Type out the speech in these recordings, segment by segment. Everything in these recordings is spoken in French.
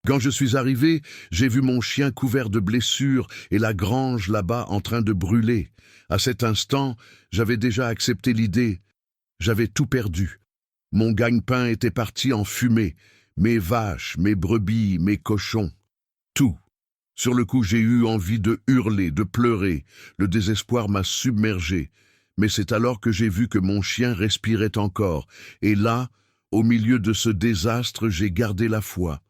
Quand je suis arrivé, j'ai vu mon chien couvert de blessures et la grange là-bas en train de brûler. À cet instant, j'avais déjà accepté l'idée. J'avais tout perdu. Mon gagne-pain était parti en fumée. Mes vaches, mes brebis, mes cochons. Tout. Sur le coup, j'ai eu envie de hurler, de pleurer. Le désespoir m'a submergé. Mais c'est alors que j'ai vu que mon chien respirait encore. Et là, au milieu de ce désastre, j'ai gardé la foi.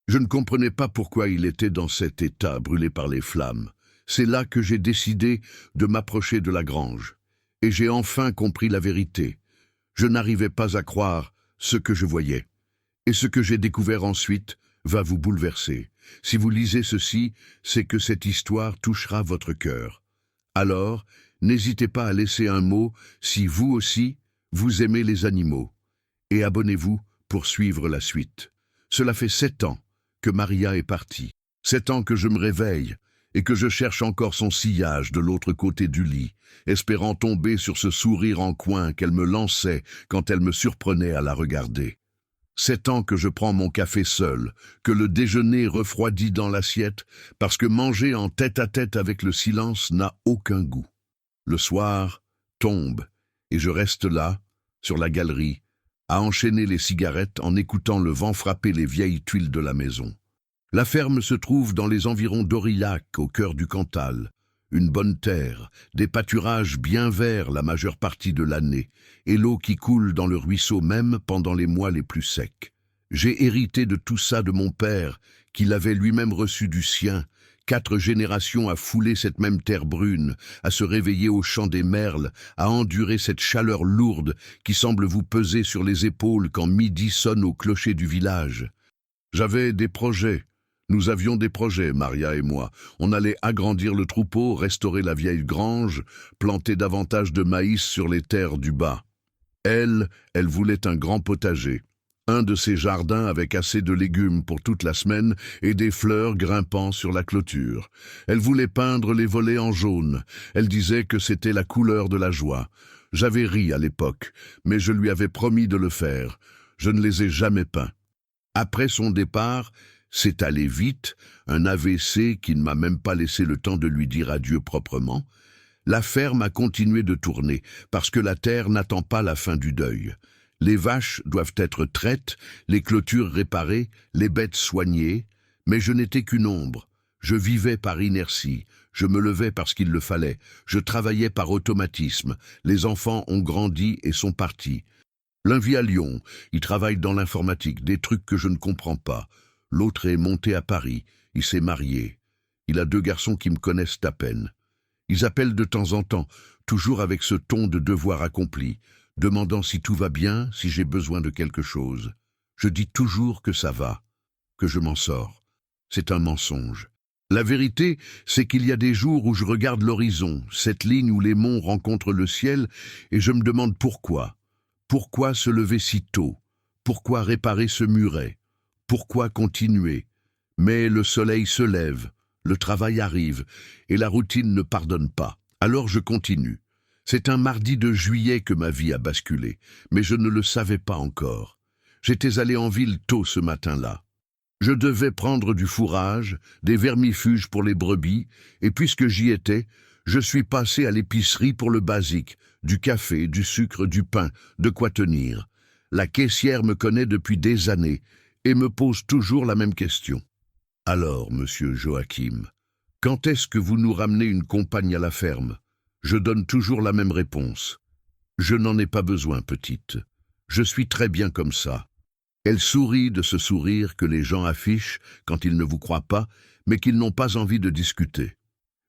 Je ne comprenais pas pourquoi il était dans cet état, brûlé par les flammes. C'est là que j'ai décidé de m'approcher de la grange. Et j'ai enfin compris la vérité. Je n'arrivais pas à croire ce que je voyais. Et ce que j'ai découvert ensuite va vous bouleverser. Si vous lisez ceci, c'est que cette histoire touchera votre cœur. Alors, n'hésitez pas à laisser un mot si vous aussi, vous aimez les animaux. Et abonnez-vous pour suivre la suite. Cela fait 7 ans que Maria est partie. 7 ans que je me réveille et que je cherche encore son sillage de l'autre côté du lit, espérant tomber sur ce sourire en coin qu'elle me lançait quand elle me surprenait à la regarder. 7 ans que je prends mon café seul, que le déjeuner refroidit dans l'assiette, parce que manger en tête-à-tête avec le silence n'a aucun goût. Le soir tombe, et je reste là, sur la galerie, à enchaîner les cigarettes en écoutant le vent frapper les vieilles tuiles de la maison. La ferme se trouve dans les environs d'Aurillac, au cœur du Cantal. Une bonne terre, des pâturages bien verts la majeure partie de l'année, et l'eau qui coule dans le ruisseau même pendant les mois les plus secs. J'ai hérité de tout ça de mon père, qui l'avait lui-même reçu du sien, 4 générations à fouler cette même terre brune, à se réveiller au chant des merles, à endurer cette chaleur lourde qui semble vous peser sur les épaules quand midi sonne au clocher du village. J'avais des projets. Nous avions des projets, Maria et moi. On allait agrandir le troupeau, restaurer la vieille grange, planter davantage de maïs sur les terres du bas. Elle voulait un grand potager. Un de ces jardins avec assez de légumes pour toute la semaine et des fleurs grimpant sur la clôture. Elle voulait peindre les volets en jaune. Elle disait que c'était la couleur de la joie. J'avais ri à l'époque, mais je lui avais promis de le faire. Je ne les ai jamais peints. Après son départ, c'est allé vite, un AVC qui ne m'a même pas laissé le temps de lui dire adieu proprement. La ferme a continué de tourner, parce que la terre n'attend pas la fin du deuil. Les vaches doivent être traites, les clôtures réparées, les bêtes soignées, mais je n'étais qu'une ombre. Je vivais par inertie, je me levais parce qu'il le fallait, je travaillais par automatisme, les enfants ont grandi et sont partis. L'un vit à Lyon, il travaille dans l'informatique, des trucs que je ne comprends pas. L'autre est monté à Paris, il s'est marié. Il a 2 garçons qui me connaissent à peine. Ils appellent de temps en temps, toujours avec ce ton de devoir accompli, demandant si tout va bien, si j'ai besoin de quelque chose. Je dis toujours que ça va, que je m'en sors. C'est un mensonge. La vérité, c'est qu'il y a des jours où je regarde l'horizon, cette ligne où les monts rencontrent le ciel, et je me demande pourquoi. Pourquoi se lever si tôt? Pourquoi réparer ce muret? Pourquoi continuer? Mais le soleil se lève, le travail arrive, et la routine ne pardonne pas. Alors je continue. C'est un mardi de juillet que ma vie a basculé, mais je ne le savais pas encore. J'étais allé en ville tôt ce matin-là. Je devais prendre du fourrage, des vermifuges pour les brebis, et puisque j'y étais, je suis passé à l'épicerie pour le basique, du café, du sucre, du pain, de quoi tenir. La caissière me connaît depuis des années, et me pose toujours la même question. Alors, monsieur Joachim, quand est-ce que vous nous ramenez une compagne à la ferme? Je donne toujours la même réponse. Je n'en ai pas besoin, petite. Je suis très bien comme ça. Elle sourit de ce sourire que les gens affichent quand ils ne vous croient pas, mais qu'ils n'ont pas envie de discuter.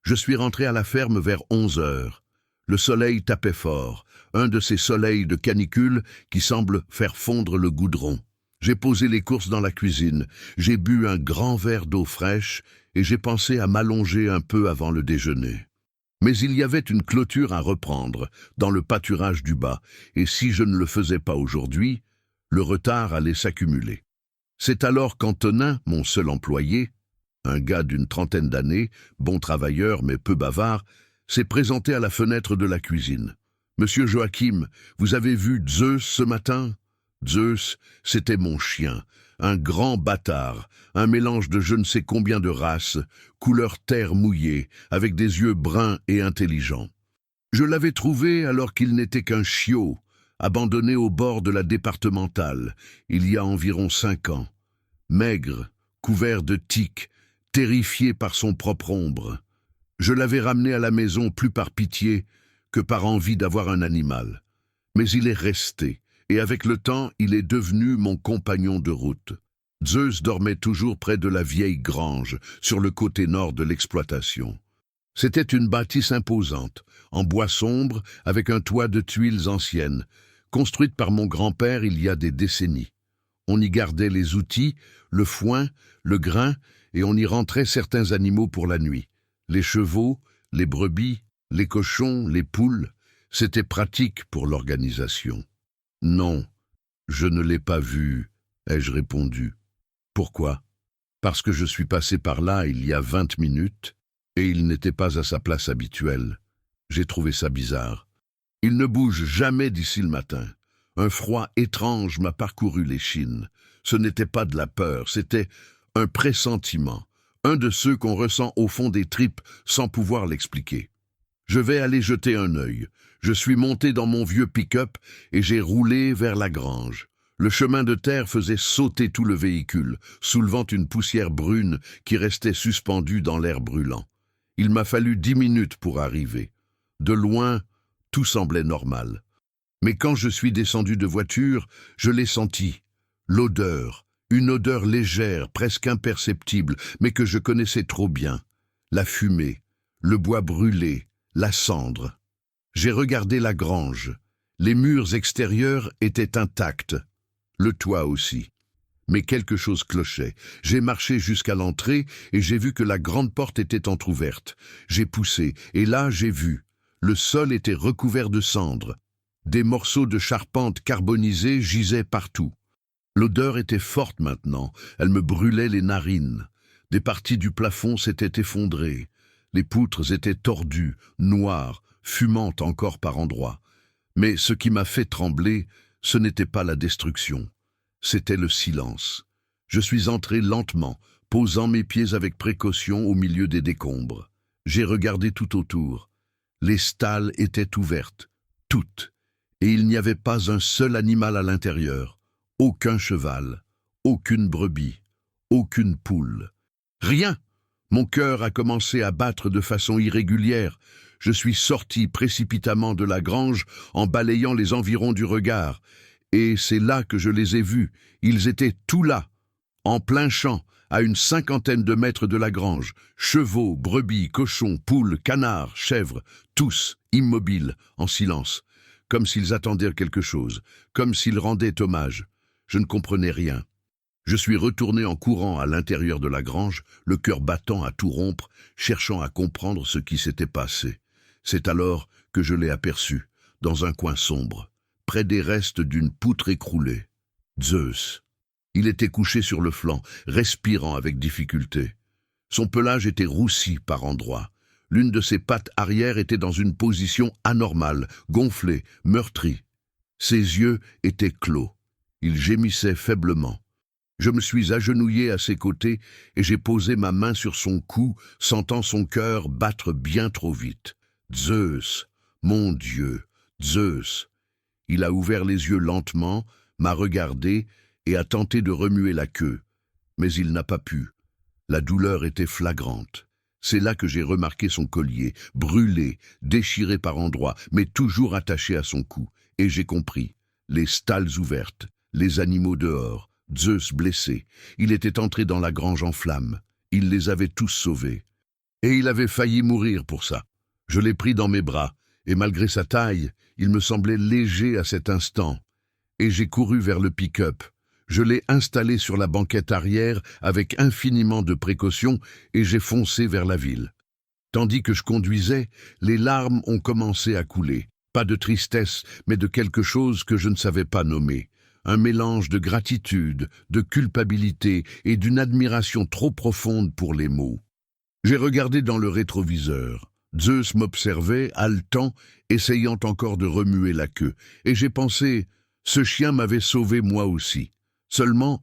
Je suis rentré à la ferme vers 11 heures. Le soleil tapait fort, un de ces soleils de canicule qui semblent faire fondre le goudron. J'ai posé les courses dans la cuisine, j'ai bu un grand verre d'eau fraîche et j'ai pensé à m'allonger un peu avant le déjeuner. Mais il y avait une clôture à reprendre dans le pâturage du bas, et si je ne le faisais pas aujourd'hui, le retard allait s'accumuler. C'est alors qu'Antonin, mon seul employé, un gars d'une 30aine d'années, bon travailleur mais peu bavard, s'est présenté à la fenêtre de la cuisine. « Monsieur Joachim, vous avez vu Zeus ce matin ?» Zeus, c'était mon chien, un grand bâtard, un mélange de je ne sais combien de races, couleur terre mouillée, avec des yeux bruns et intelligents. Je l'avais trouvé alors qu'il n'était qu'un chiot, abandonné au bord de la départementale, il y a environ 5 ans. Maigre, couvert de tiques, terrifié par son propre ombre. Je l'avais ramené à la maison plus par pitié que par envie d'avoir un animal. Mais il est resté, et avec le temps, il est devenu mon compagnon de route. Zeus dormait toujours près de la vieille grange, sur le côté nord de l'exploitation. C'était une bâtisse imposante, en bois sombre, avec un toit de tuiles anciennes, construite par mon grand-père il y a des décennies. On y gardait les outils, le foin, le grain, et on y rentrait certains animaux pour la nuit. Les chevaux, les brebis, les cochons, les poules, c'était pratique pour l'organisation. Non, je ne l'ai pas vu, ai-je répondu. Pourquoi? Parce que je suis passé par là il y a 20 minutes, et il n'était pas à sa place habituelle. J'ai trouvé ça bizarre. Il ne bouge jamais d'ici le matin. Un froid étrange m'a parcouru l'échine. Ce n'était pas de la peur, c'était un pressentiment, un de ceux qu'on ressent au fond des tripes sans pouvoir l'expliquer. Je vais aller jeter un œil. Je suis monté dans mon vieux pick-up et j'ai roulé vers la grange. Le chemin de terre faisait sauter tout le véhicule, soulevant une poussière brune qui restait suspendue dans l'air brûlant. Il m'a fallu 10 minutes pour arriver. De loin, tout semblait normal. Mais quand je suis descendu de voiture, je l'ai senti. L'odeur, une odeur légère, presque imperceptible, mais que je connaissais trop bien. La fumée, le bois brûlé, la cendre. J'ai regardé la grange. Les murs extérieurs étaient intacts. Le toit aussi. Mais quelque chose clochait. J'ai marché jusqu'à l'entrée et j'ai vu que la grande porte était entr'ouverte. J'ai poussé et là j'ai vu. Le sol était recouvert de cendres. Des morceaux de charpente carbonisée gisaient partout. L'odeur était forte maintenant, elle me brûlait les narines. Des parties du plafond s'étaient effondrées. Les poutres étaient tordues, noires, fumantes encore par endroits. Mais ce qui m'a fait trembler, ce n'était pas la destruction. C'était le silence. Je suis entré lentement, posant mes pieds avec précaution au milieu des décombres. J'ai regardé tout autour. Les stalles étaient ouvertes, toutes, et il n'y avait pas un seul animal à l'intérieur. Aucun cheval, aucune brebis, aucune poule. Rien! Mon cœur a commencé à battre de façon irrégulière. Je suis sorti précipitamment de la grange en balayant les environs du regard. Et c'est là que je les ai vus. Ils étaient tous là, en plein champ, à une 50aine de mètres de la grange. Chevaux, brebis, cochons, poules, canards, chèvres, tous immobiles, en silence, comme s'ils attendaient quelque chose, comme s'ils rendaient hommage. Je ne comprenais rien. Je suis retourné en courant à l'intérieur de la grange, le cœur battant à tout rompre, cherchant à comprendre ce qui s'était passé. C'est alors que je l'ai aperçu, dans un coin sombre, près des restes d'une poutre écroulée. Zeus. Il était couché sur le flanc, respirant avec difficulté. Son pelage était roussi par endroits. L'une de ses pattes arrière était dans une position anormale, gonflée, meurtrie. Ses yeux étaient clos. Il gémissait faiblement. Je me suis agenouillé à ses côtés et j'ai posé ma main sur son cou, sentant son cœur battre bien trop vite. Zeus, mon Dieu, Zeus. Il a ouvert les yeux lentement, m'a regardé et a tenté de remuer la queue. Mais il n'a pas pu. La douleur était flagrante. C'est là que j'ai remarqué son collier, brûlé, déchiré par endroits, mais toujours attaché à son cou. Et j'ai compris. Les stalles ouvertes, les animaux dehors, Zeus blessé. Il était entré dans la grange en flammes. Il les avait tous sauvés. Et il avait failli mourir pour ça. Je l'ai pris dans mes bras, et malgré sa taille, il me semblait léger à cet instant. Et j'ai couru vers le pick-up. Je l'ai installé sur la banquette arrière avec infiniment de précaution et j'ai foncé vers la ville. Tandis que je conduisais, les larmes ont commencé à couler. Pas de tristesse, mais de quelque chose que je ne savais pas nommer. Un mélange de gratitude, de culpabilité et d'une admiration trop profonde pour les mots. J'ai regardé dans le rétroviseur. Zeus m'observait, haletant, essayant encore de remuer la queue. Et j'ai pensé, ce chien m'avait sauvé moi aussi. Seulement,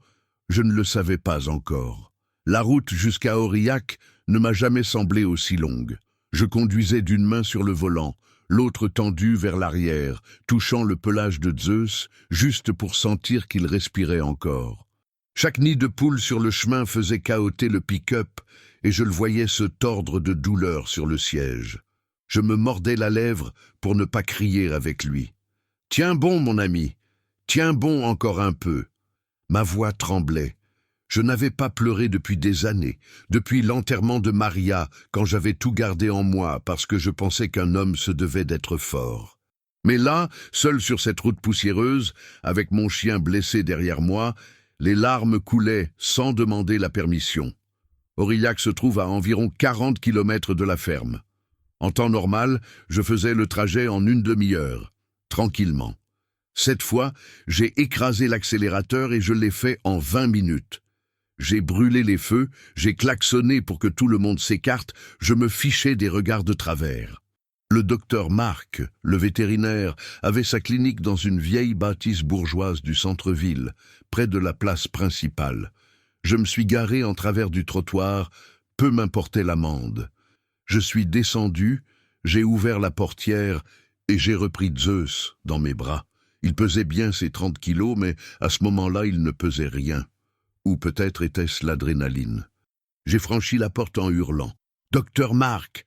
Je ne le savais pas encore. La route jusqu'à Aurillac ne m'a jamais semblé aussi longue. Je conduisais d'une main sur le volant, l'autre tendue vers l'arrière, touchant le pelage de Zeus, juste pour sentir qu'il respirait encore. Chaque nid de poule sur le chemin faisait cahoter le pick-up, et je le voyais se tordre de douleur sur le siège. Je me mordais la lèvre pour ne pas crier avec lui. « Tiens bon, mon ami, tiens bon encore un peu. » Ma voix tremblait. Je n'avais pas pleuré depuis des années, depuis l'enterrement de Maria, quand j'avais tout gardé en moi parce que je pensais qu'un homme se devait d'être fort. Mais là, seul sur cette route poussiéreuse, avec mon chien blessé derrière moi, les larmes coulaient sans demander la permission. Aurillac se trouve à environ 40 kilomètres de la ferme. En temps normal, je faisais le trajet en une demi-heure, tranquillement. Cette fois, j'ai écrasé l'accélérateur et je l'ai fait en 20 minutes. J'ai brûlé les feux, j'ai klaxonné pour que tout le monde s'écarte, je me fichais des regards de travers. Le docteur Marc, le vétérinaire, avait sa clinique dans une vieille bâtisse bourgeoise du centre-ville, près de la place principale. Je me suis garé en travers du trottoir, peu m'importait l'amende. Je suis descendu, j'ai ouvert la portière et j'ai repris Zeus dans mes bras. Il pesait bien ses 30 kilos, mais à ce moment-là, il ne pesait rien. Ou peut-être était-ce l'adrénaline. J'ai franchi la porte en hurlant. « Docteur Marc,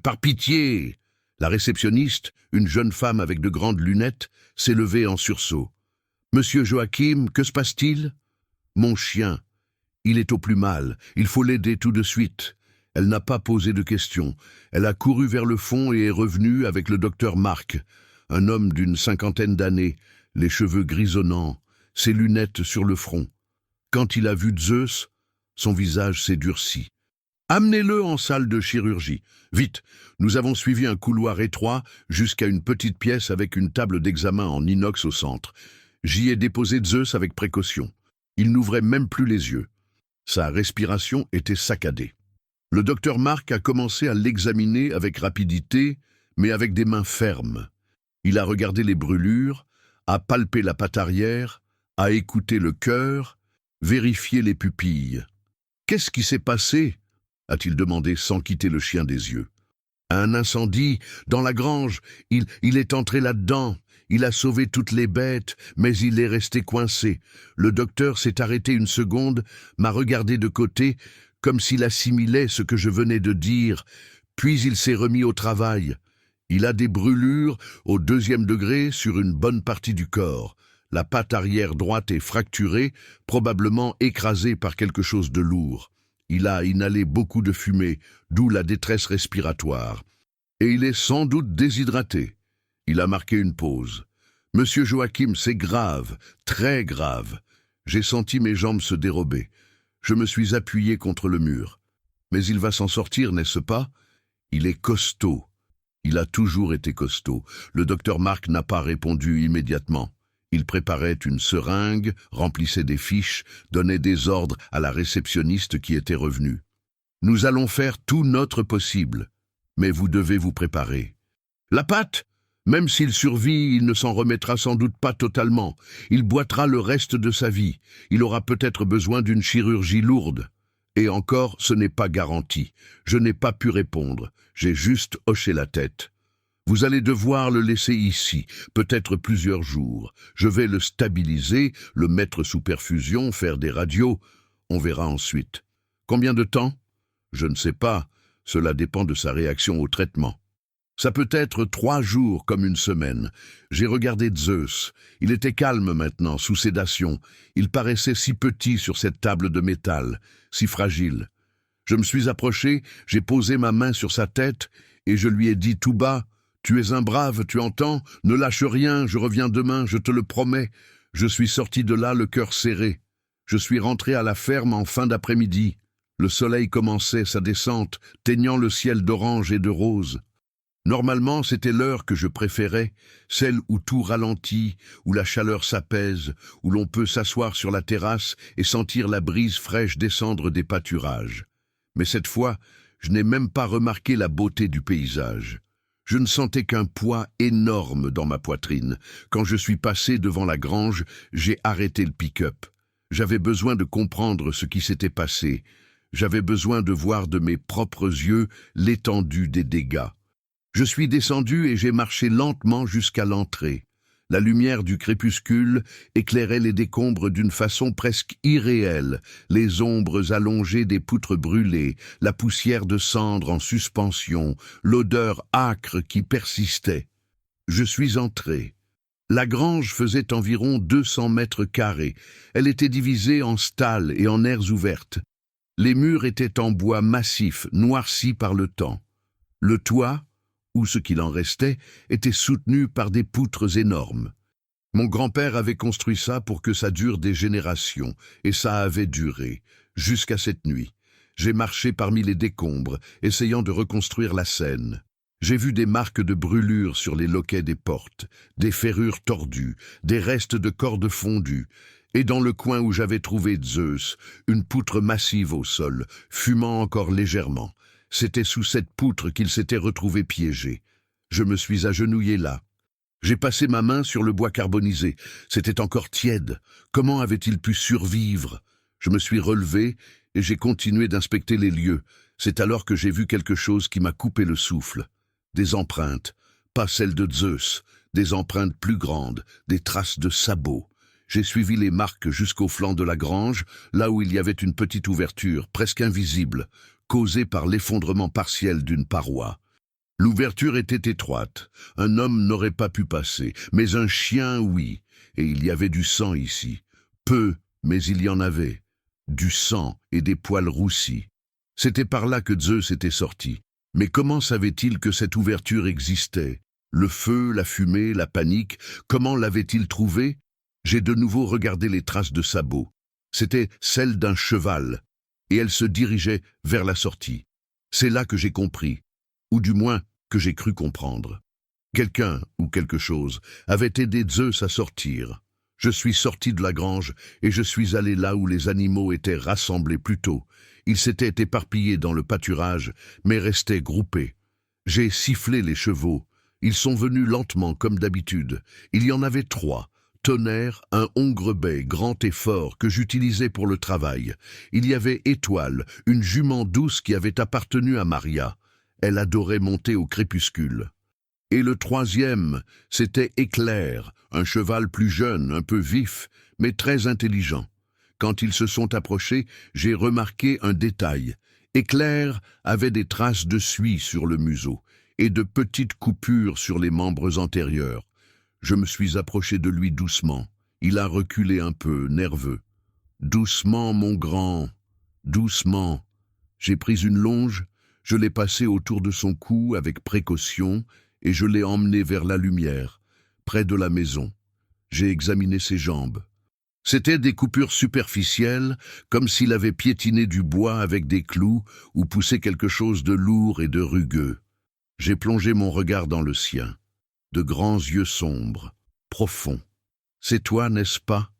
par pitié !» La réceptionniste, une jeune femme avec de grandes lunettes, s'est levée en sursaut. « Monsieur Joachim, que se passe-t-il ?»« Mon chien. Il est au plus mal. Il faut l'aider tout de suite. » Elle n'a pas posé de questions. Elle a couru vers le fond et est revenue avec le docteur Marc, un homme d'une 50aine d'années, les cheveux grisonnants, ses lunettes sur le front. Quand il a vu Zeus, son visage s'est durci. « Amenez-le en salle de chirurgie. Vite, nous avons suivi un couloir étroit jusqu'à une petite pièce avec une table d'examen en inox au centre. J'y ai déposé Zeus avec précaution. Il n'ouvrait même plus les yeux. Sa respiration était saccadée. Le docteur Marc a commencé à l'examiner avec rapidité, mais avec des mains fermes. Il a regardé les brûlures, a palpé la patte arrière, a écouté le cœur, vérifié les pupilles. « Qu'est-ce qui s'est passé ?» a-t-il demandé sans quitter le chien des yeux. « Un incendie dans la grange. Il est entré là-dedans. Il a sauvé toutes les bêtes, mais il est resté coincé. Le docteur s'est arrêté une seconde, m'a regardé de côté, comme s'il assimilait ce que je venais de dire, puis il s'est remis au travail. Il a des brûlures au 2e degré sur une bonne partie du corps. La patte arrière droite est fracturée, probablement écrasée par quelque chose de lourd. Il a inhalé beaucoup de fumée, d'où la détresse respiratoire. Et il est sans doute déshydraté. » Il a marqué une pause. « Monsieur Joachim, c'est grave, très grave. » J'ai senti mes jambes se dérober. Je me suis appuyé contre le mur. « Mais il va s'en sortir, n'est-ce pas ? Il est costaud. » Il a toujours été costaud. Le docteur Marc n'a pas répondu immédiatement. Il préparait une seringue, remplissait des fiches, donnait des ordres à la réceptionniste qui était revenue. « Nous allons faire tout notre possible, mais vous devez vous préparer. »« La patte ? Même s'il survit, il ne s'en remettra sans doute pas totalement. Il boitera le reste de sa vie. Il aura peut-être besoin d'une chirurgie lourde. » Et encore, ce n'est pas garanti. Je n'ai pas pu répondre. J'ai juste hoché la tête. « Vous allez devoir le laisser ici, peut-être plusieurs jours. Je vais le stabiliser, le mettre sous perfusion, faire des radios. On verra ensuite. Combien de temps ? Je ne sais pas. Cela dépend de sa réaction au traitement. Ça peut être 3 jours comme une semaine. J'ai regardé Zeus. Il était calme maintenant, sous sédation. Il paraissait si petit sur cette table de métal, si fragile. Je me suis approché, j'ai posé ma main sur sa tête et je lui ai dit tout bas, « Tu es un brave, tu entends ? Ne lâche rien, je reviens demain, je te le promets. » Je suis sorti de là le cœur serré. Je suis rentré à la ferme en fin d'après-midi. Le soleil commençait sa descente, teignant le ciel d'orange et de rose. Normalement, c'était l'heure que je préférais, celle où tout ralentit, où la chaleur s'apaise, où l'on peut s'asseoir sur la terrasse et sentir la brise fraîche descendre des pâturages. Mais cette fois, je n'ai même pas remarqué la beauté du paysage. Je ne sentais qu'un poids énorme dans ma poitrine. Quand je suis passé devant la grange, j'ai arrêté le pick-up. J'avais besoin de comprendre ce qui s'était passé. J'avais besoin de voir de mes propres yeux l'étendue des dégâts. Je suis descendu et j'ai marché lentement jusqu'à l'entrée. La lumière du crépuscule éclairait les décombres d'une façon presque irréelle, les ombres allongées des poutres brûlées, la poussière de cendre en suspension, l'odeur âcre qui persistait. Je suis entré. La grange faisait environ 200 mètres carrés. Elle était divisée en stalles et en aires ouvertes. Les murs étaient en bois massif, noirci par le temps. Le toit, ou ce qu'il en restait, était soutenu par des poutres énormes. Mon grand-père avait construit ça pour que ça dure des générations, et ça avait duré, jusqu'à cette nuit. J'ai marché parmi les décombres, essayant de reconstruire la scène. J'ai vu des marques de brûlures sur les loquets des portes, des ferrures tordues, des restes de cordes fondues, et dans le coin où j'avais trouvé Zeus, une poutre massive au sol, fumant encore légèrement. C'était sous cette poutre qu'il s'était retrouvé piégé. Je me suis agenouillé là. J'ai passé ma main sur le bois carbonisé. C'était encore tiède. Comment avait-il pu survivre? Je me suis relevé et j'ai continué d'inspecter les lieux. C'est alors que j'ai vu quelque chose qui m'a coupé le souffle. Des empreintes, pas celles de Zeus, des empreintes plus grandes, des traces de sabots. J'ai suivi les marques jusqu'au flanc de la grange, là où il y avait une petite ouverture, presque invisible, causée par l'effondrement partiel d'une paroi. L'ouverture était étroite, un homme n'aurait pas pu passer, mais un chien, oui, et il y avait du sang ici. Peu, mais il y en avait. Du sang et des poils roussis. C'était par là que Zeus était sorti. Mais comment savait-il que cette ouverture existait? Le feu, la fumée, la panique, comment l'avait-il trouvé? J'ai de nouveau regardé les traces de sabots. C'était celle d'un cheval, et elle se dirigeait vers la sortie. C'est là que j'ai compris, ou du moins que j'ai cru comprendre. Quelqu'un, ou quelque chose, avait aidé Zeus à sortir. Je suis sorti de la grange, et je suis allé là où les animaux étaient rassemblés plus tôt. Ils s'étaient éparpillés dans le pâturage, mais restaient groupés. J'ai sifflé les chevaux. Ils sont venus lentement, comme d'habitude. Il y en avait 3. Tonnerre, un hongre-bai grand et fort que j'utilisais pour le travail. Il y avait Étoile, une jument douce qui avait appartenu à Maria. Elle adorait monter au crépuscule. Et le 3e, c'était Éclair, un cheval plus jeune, un peu vif, mais très intelligent. Quand ils se sont approchés, j'ai remarqué un détail. Éclair avait des traces de suie sur le museau et de petites coupures sur les membres antérieurs. Je me suis approché de lui doucement. Il a reculé un peu, nerveux. « Doucement, mon grand, doucement. » J'ai pris une longe, je l'ai passée autour de son cou avec précaution et je l'ai emmené vers la lumière, près de la maison. J'ai examiné ses jambes. C'étaient des coupures superficielles, comme s'il avait piétiné du bois avec des clous ou poussé quelque chose de lourd et de rugueux. J'ai plongé mon regard dans le sien. De grands yeux sombres, profonds. « C'est toi, n'est-ce pas ?»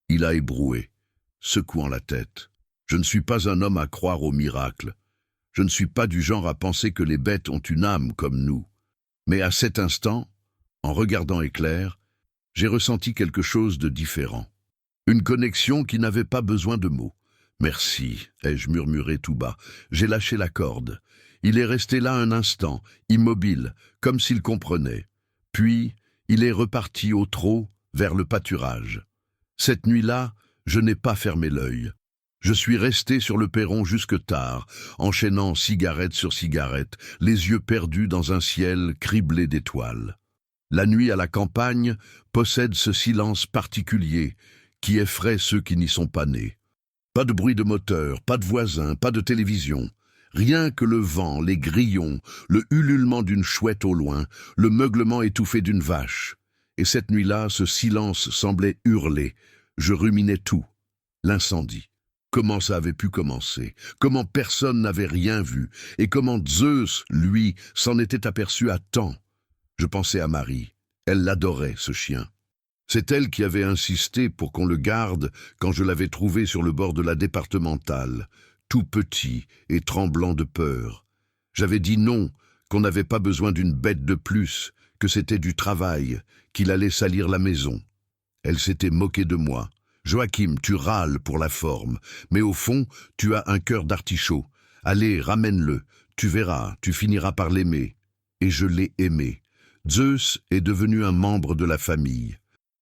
Il a ébroué, secouant la tête. « Je ne suis pas un homme à croire aux miracles. Je ne suis pas du genre à penser que les bêtes ont une âme comme nous. Mais à cet instant, en regardant Éclair, j'ai ressenti quelque chose de différent. Une connexion qui n'avait pas besoin de mots. « Merci », ai-je murmuré tout bas. J'ai lâché la corde. Il est resté là un instant, immobile, comme s'il comprenait. Puis, il est reparti au trot, vers le pâturage. Cette nuit-là, je n'ai pas fermé l'œil. Je suis resté sur le perron jusque tard, enchaînant cigarette sur cigarette, les yeux perdus dans un ciel criblé d'étoiles. La nuit à la campagne possède ce silence particulier qui effraie ceux qui n'y sont pas nés. Pas de bruit de moteur, pas de voisins, pas de télévision. Rien que le vent, les grillons, le ululement d'une chouette au loin, le meuglement étouffé d'une vache. Et cette nuit-là, ce silence semblait hurler. Je ruminais tout. L'incendie. Comment ça avait pu commencer? Comment personne n'avait rien vu? Et comment Zeus, lui, s'en était aperçu à temps? Je pensais à Marie. Elle l'adorait, ce chien. C'est elle qui avait insisté pour qu'on le garde quand je l'avais trouvé sur le bord de la départementale, tout petit et tremblant de peur. J'avais dit non, qu'on n'avait pas besoin d'une bête de plus, que c'était du travail, qu'il allait salir la maison. Elle s'était moquée de moi. Joachim, tu râles pour la forme, mais au fond, tu as un cœur d'artichaut. Allez, ramène-le, tu verras, tu finiras par l'aimer. » Et je l'ai aimé. Zeus est devenu un membre de la famille.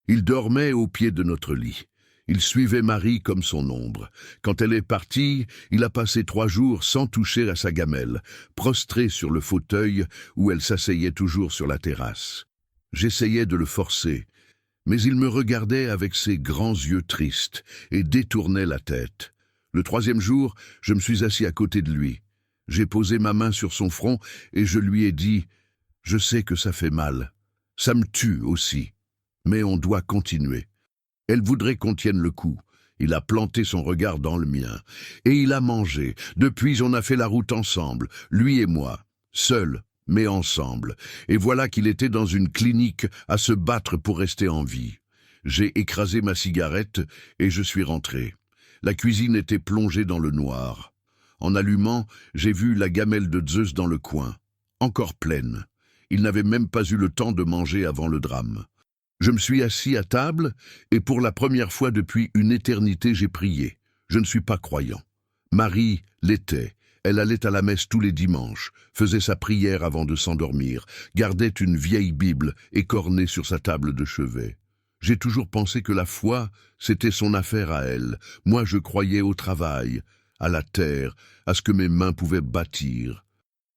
Il dormait au pied de notre lit. Il suivait Marie comme son ombre. Quand elle est partie, il a passé 3 jours sans toucher à sa gamelle, prostré sur le fauteuil où elle s'asseyait toujours sur la terrasse. J'essayais de le forcer, mais il me regardait avec ses grands yeux tristes et détournait la tête. Le 3e jour, je me suis assis à côté de lui. J'ai posé ma main sur son front et je lui ai dit « Je sais que ça fait mal. Ça me tue aussi. Mais on doit continuer. » Elle voudrait qu'on tienne le coup. Il a planté son regard dans le mien. Et il a mangé. Depuis, on a fait la route ensemble, lui et moi. Seuls, mais ensemble. Et voilà qu'il était dans une clinique à se battre pour rester en vie. J'ai écrasé ma cigarette et je suis rentré. La cuisine était plongée dans le noir. En allumant, j'ai vu la gamelle de Zeus dans le coin. Encore pleine. Il n'avait même pas eu le temps de manger avant le drame. Je me suis assis à table et pour la première fois depuis une éternité j'ai prié. Je ne suis pas croyant. Marie l'était. Elle allait à la messe tous les dimanches, faisait sa prière avant de s'endormir, gardait une vieille Bible écornée sur sa table de chevet. J'ai toujours pensé que la foi, c'était son affaire à elle. Moi je croyais au travail, à la terre, à ce que mes mains pouvaient bâtir.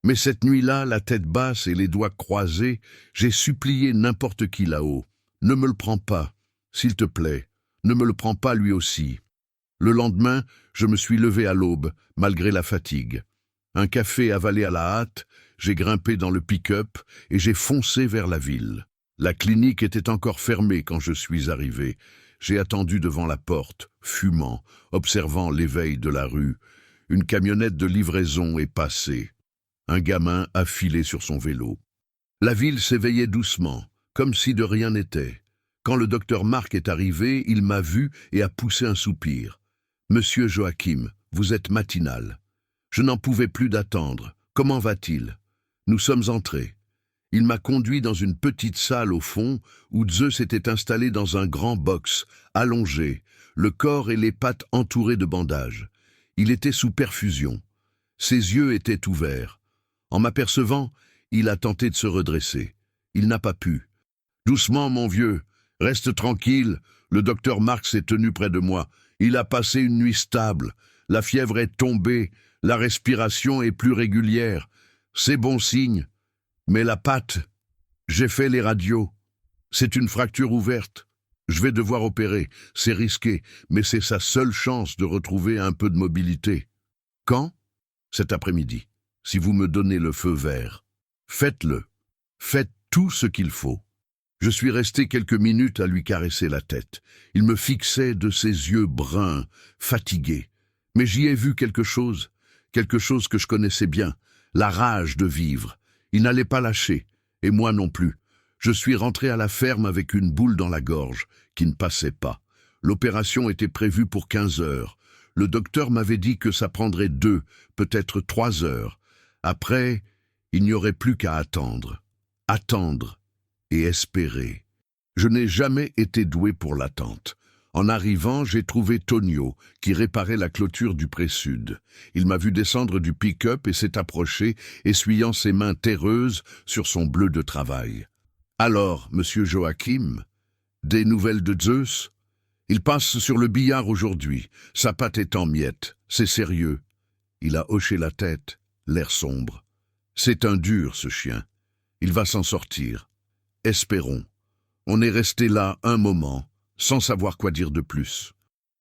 Mais cette nuit-là, la tête basse et les doigts croisés, j'ai supplié n'importe qui là-haut. Ne me le prends pas, s'il te plaît, ne me le prends pas lui aussi. Le lendemain, je me suis levé à l'aube, malgré la fatigue. Un café avalé à la hâte, j'ai grimpé dans le pick-up et j'ai foncé vers la ville. La clinique était encore fermée quand je suis arrivé. J'ai attendu devant la porte, fumant, observant l'éveil de la rue. Une camionnette de livraison est passée. Un gamin a filé sur son vélo. La ville s'éveillait doucement, comme si de rien n'était. Quand le docteur Marc est arrivé, il m'a vu et a poussé un soupir. « Monsieur Joachim, vous êtes matinal. » Je n'en pouvais plus d'attendre. Comment va-t-il? Nous sommes entrés. Il m'a conduit dans une petite salle au fond où Zeus était installé dans un grand box, allongé, le corps et les pattes entourés de bandages. Il était sous perfusion. Ses yeux étaient ouverts. En m'apercevant, il a tenté de se redresser. Il n'a pas pu. « Doucement, mon vieux, reste tranquille. Le docteur Marx s'est tenu près de moi. Il a passé une nuit stable. La fièvre est tombée. La respiration est plus régulière. C'est bon signe. Mais la patte, j'ai fait les radios. C'est une fracture ouverte. Je vais devoir opérer. C'est risqué, mais c'est sa seule chance de retrouver un peu de mobilité. » Quand? Cet après-midi. Si vous me donnez le feu vert. Faites-le. Faites tout ce qu'il faut. Je suis resté quelques minutes à lui caresser la tête. Il me fixait de ses yeux bruns, fatigués. Mais j'y ai vu quelque chose que je connaissais bien, la rage de vivre. Il n'allait pas lâcher, et moi non plus. Je suis rentré à la ferme avec une boule dans la gorge, qui ne passait pas. L'opération était prévue pour 15 heures. Le docteur m'avait dit que ça prendrait 2, peut-être 3 heures. Après, il n'y aurait plus qu'à attendre. Attendre et espérer. Je n'ai jamais été doué pour l'attente. En arrivant, j'ai trouvé Tonio, qui réparait la clôture du pré-sud. Il m'a vu descendre du pick-up et s'est approché, essuyant ses mains terreuses sur son bleu de travail. « Alors, monsieur Joachim, des nouvelles de Zeus? Il passe sur le billard aujourd'hui. Sa patte est en miettes. C'est sérieux. » Il a hoché la tête, l'air sombre. « C'est un dur, ce chien. Il va s'en sortir. Espérons. » On est resté là un moment, sans savoir quoi dire de plus.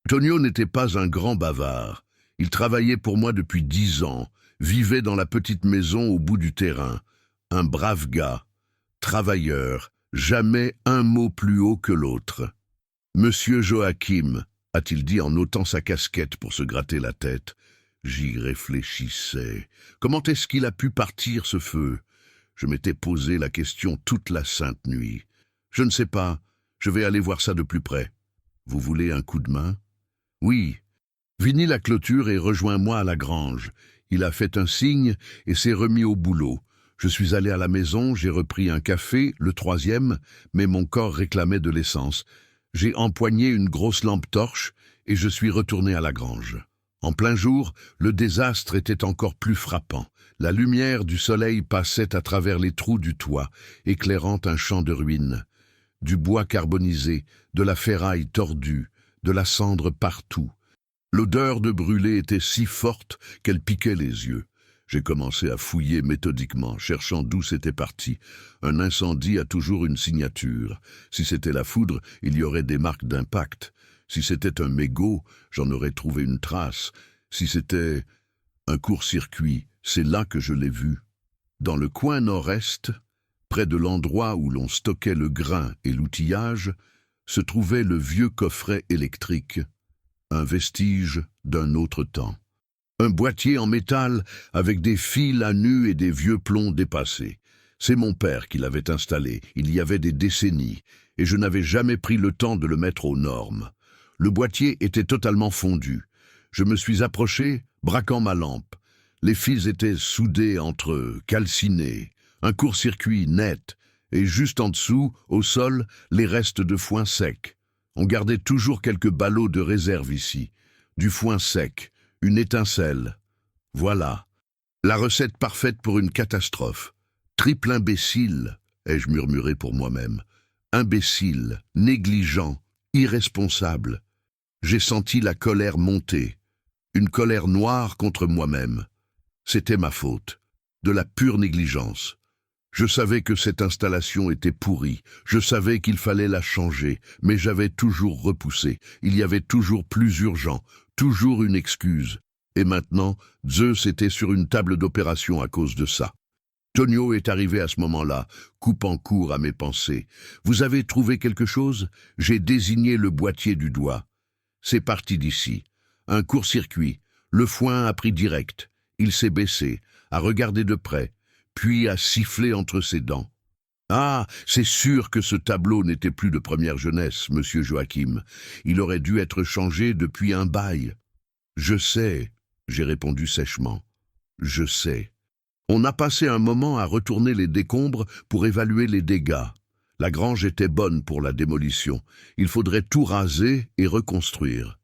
Tonio n'était pas un grand bavard. Il travaillait pour moi depuis 10 ans, vivait dans la petite maison au bout du terrain. Un brave gars, travailleur, jamais un mot plus haut que l'autre. « Monsieur Joachim », a-t-il dit en ôtant sa casquette pour se gratter la tête. J'y réfléchissais. Comment est-ce qu'il a pu partir, ce feu? Je m'étais posé la question toute la sainte nuit. Je ne sais pas, je vais aller voir ça de plus près. Vous voulez un coup de main? Oui. Finis la clôture et rejoins-moi à la grange. Il a fait un signe et s'est remis au boulot. Je suis allé à la maison, j'ai repris un café, le 3e, mais mon corps réclamait de l'essence. J'ai empoigné une grosse lampe torche et je suis retourné à la grange. En plein jour, le désastre était encore plus frappant. La lumière du soleil passait à travers les trous du toit, éclairant un champ de ruines. Du bois carbonisé, de la ferraille tordue, de la cendre partout. L'odeur de brûlé était si forte qu'elle piquait les yeux. J'ai commencé à fouiller méthodiquement, cherchant d'où c'était parti. Un incendie a toujours une signature. Si c'était la foudre, il y aurait des marques d'impact. Si c'était un mégot, j'en aurais trouvé une trace. Si c'était un court-circuit, c'est là que je l'ai vu. Dans le coin nord-est, près de l'endroit où l'on stockait le grain et l'outillage, se trouvait le vieux coffret électrique, un vestige d'un autre temps. Un boîtier en métal avec des fils à nu et des vieux plombs dépassés. C'est mon père qui l'avait installé, il y avait des décennies, et je n'avais jamais pris le temps de le mettre aux normes. Le boîtier était totalement fondu. Je me suis approché, braquant ma lampe. Les fils étaient soudés entre eux, calcinés, un court-circuit net, et juste en dessous, au sol, les restes de foin sec. On gardait toujours quelques ballots de réserve ici. Du foin sec, une étincelle. Voilà. La recette parfaite pour une catastrophe. Triple imbécile, ai-je murmuré pour moi-même. Imbécile, négligent, irresponsable. J'ai senti la colère monter. Une colère noire contre moi-même. C'était ma faute. De la pure négligence. Je savais que cette installation était pourrie, je savais qu'il fallait la changer, mais j'avais toujours repoussé. Il y avait toujours plus urgent, toujours une excuse. Et maintenant, Zeus était sur une table d'opération à cause de ça. Tonio est arrivé à ce moment-là, coupant court à mes pensées. « Vous avez trouvé quelque chose ?» J'ai désigné le boîtier du doigt. « C'est parti d'ici. Un court-circuit. Le foin a pris direct. Il s'est baissé, a regardé de près. » Puis a sifflé entre ses dents. « Ah, c'est sûr que ce tableau n'était plus de première jeunesse, monsieur Joachim. Il aurait dû être changé depuis un bail. »« Je sais, » j'ai répondu sèchement. « Je sais. » On a passé un moment à retourner les décombres pour évaluer les dégâts. La grange était bonne pour la démolition. Il faudrait tout raser et reconstruire.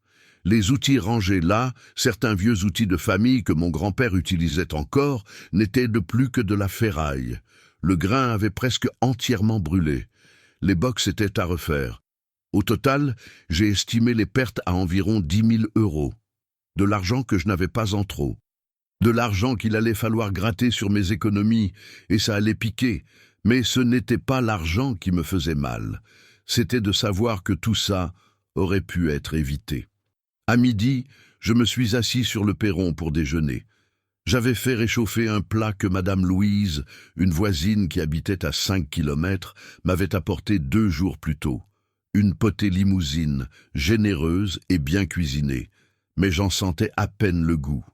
Les outils rangés là, certains vieux outils de famille que mon grand-père utilisait encore, n'étaient de plus que de la ferraille. Le grain avait presque entièrement brûlé. Les box étaient à refaire. Au total, j'ai estimé les pertes à environ 10 000 €. De l'argent que je n'avais pas en trop. De l'argent qu'il allait falloir gratter sur mes économies, et ça allait piquer. Mais ce n'était pas l'argent qui me faisait mal. C'était de savoir que tout ça aurait pu être évité. À midi, je me suis assis sur le perron pour déjeuner. J'avais fait réchauffer un plat que Madame Louise, une voisine qui habitait à 5 kilomètres, m'avait apporté 2 jours plus tôt. Une potée limousine, généreuse et bien cuisinée, mais j'en sentais à peine le goût.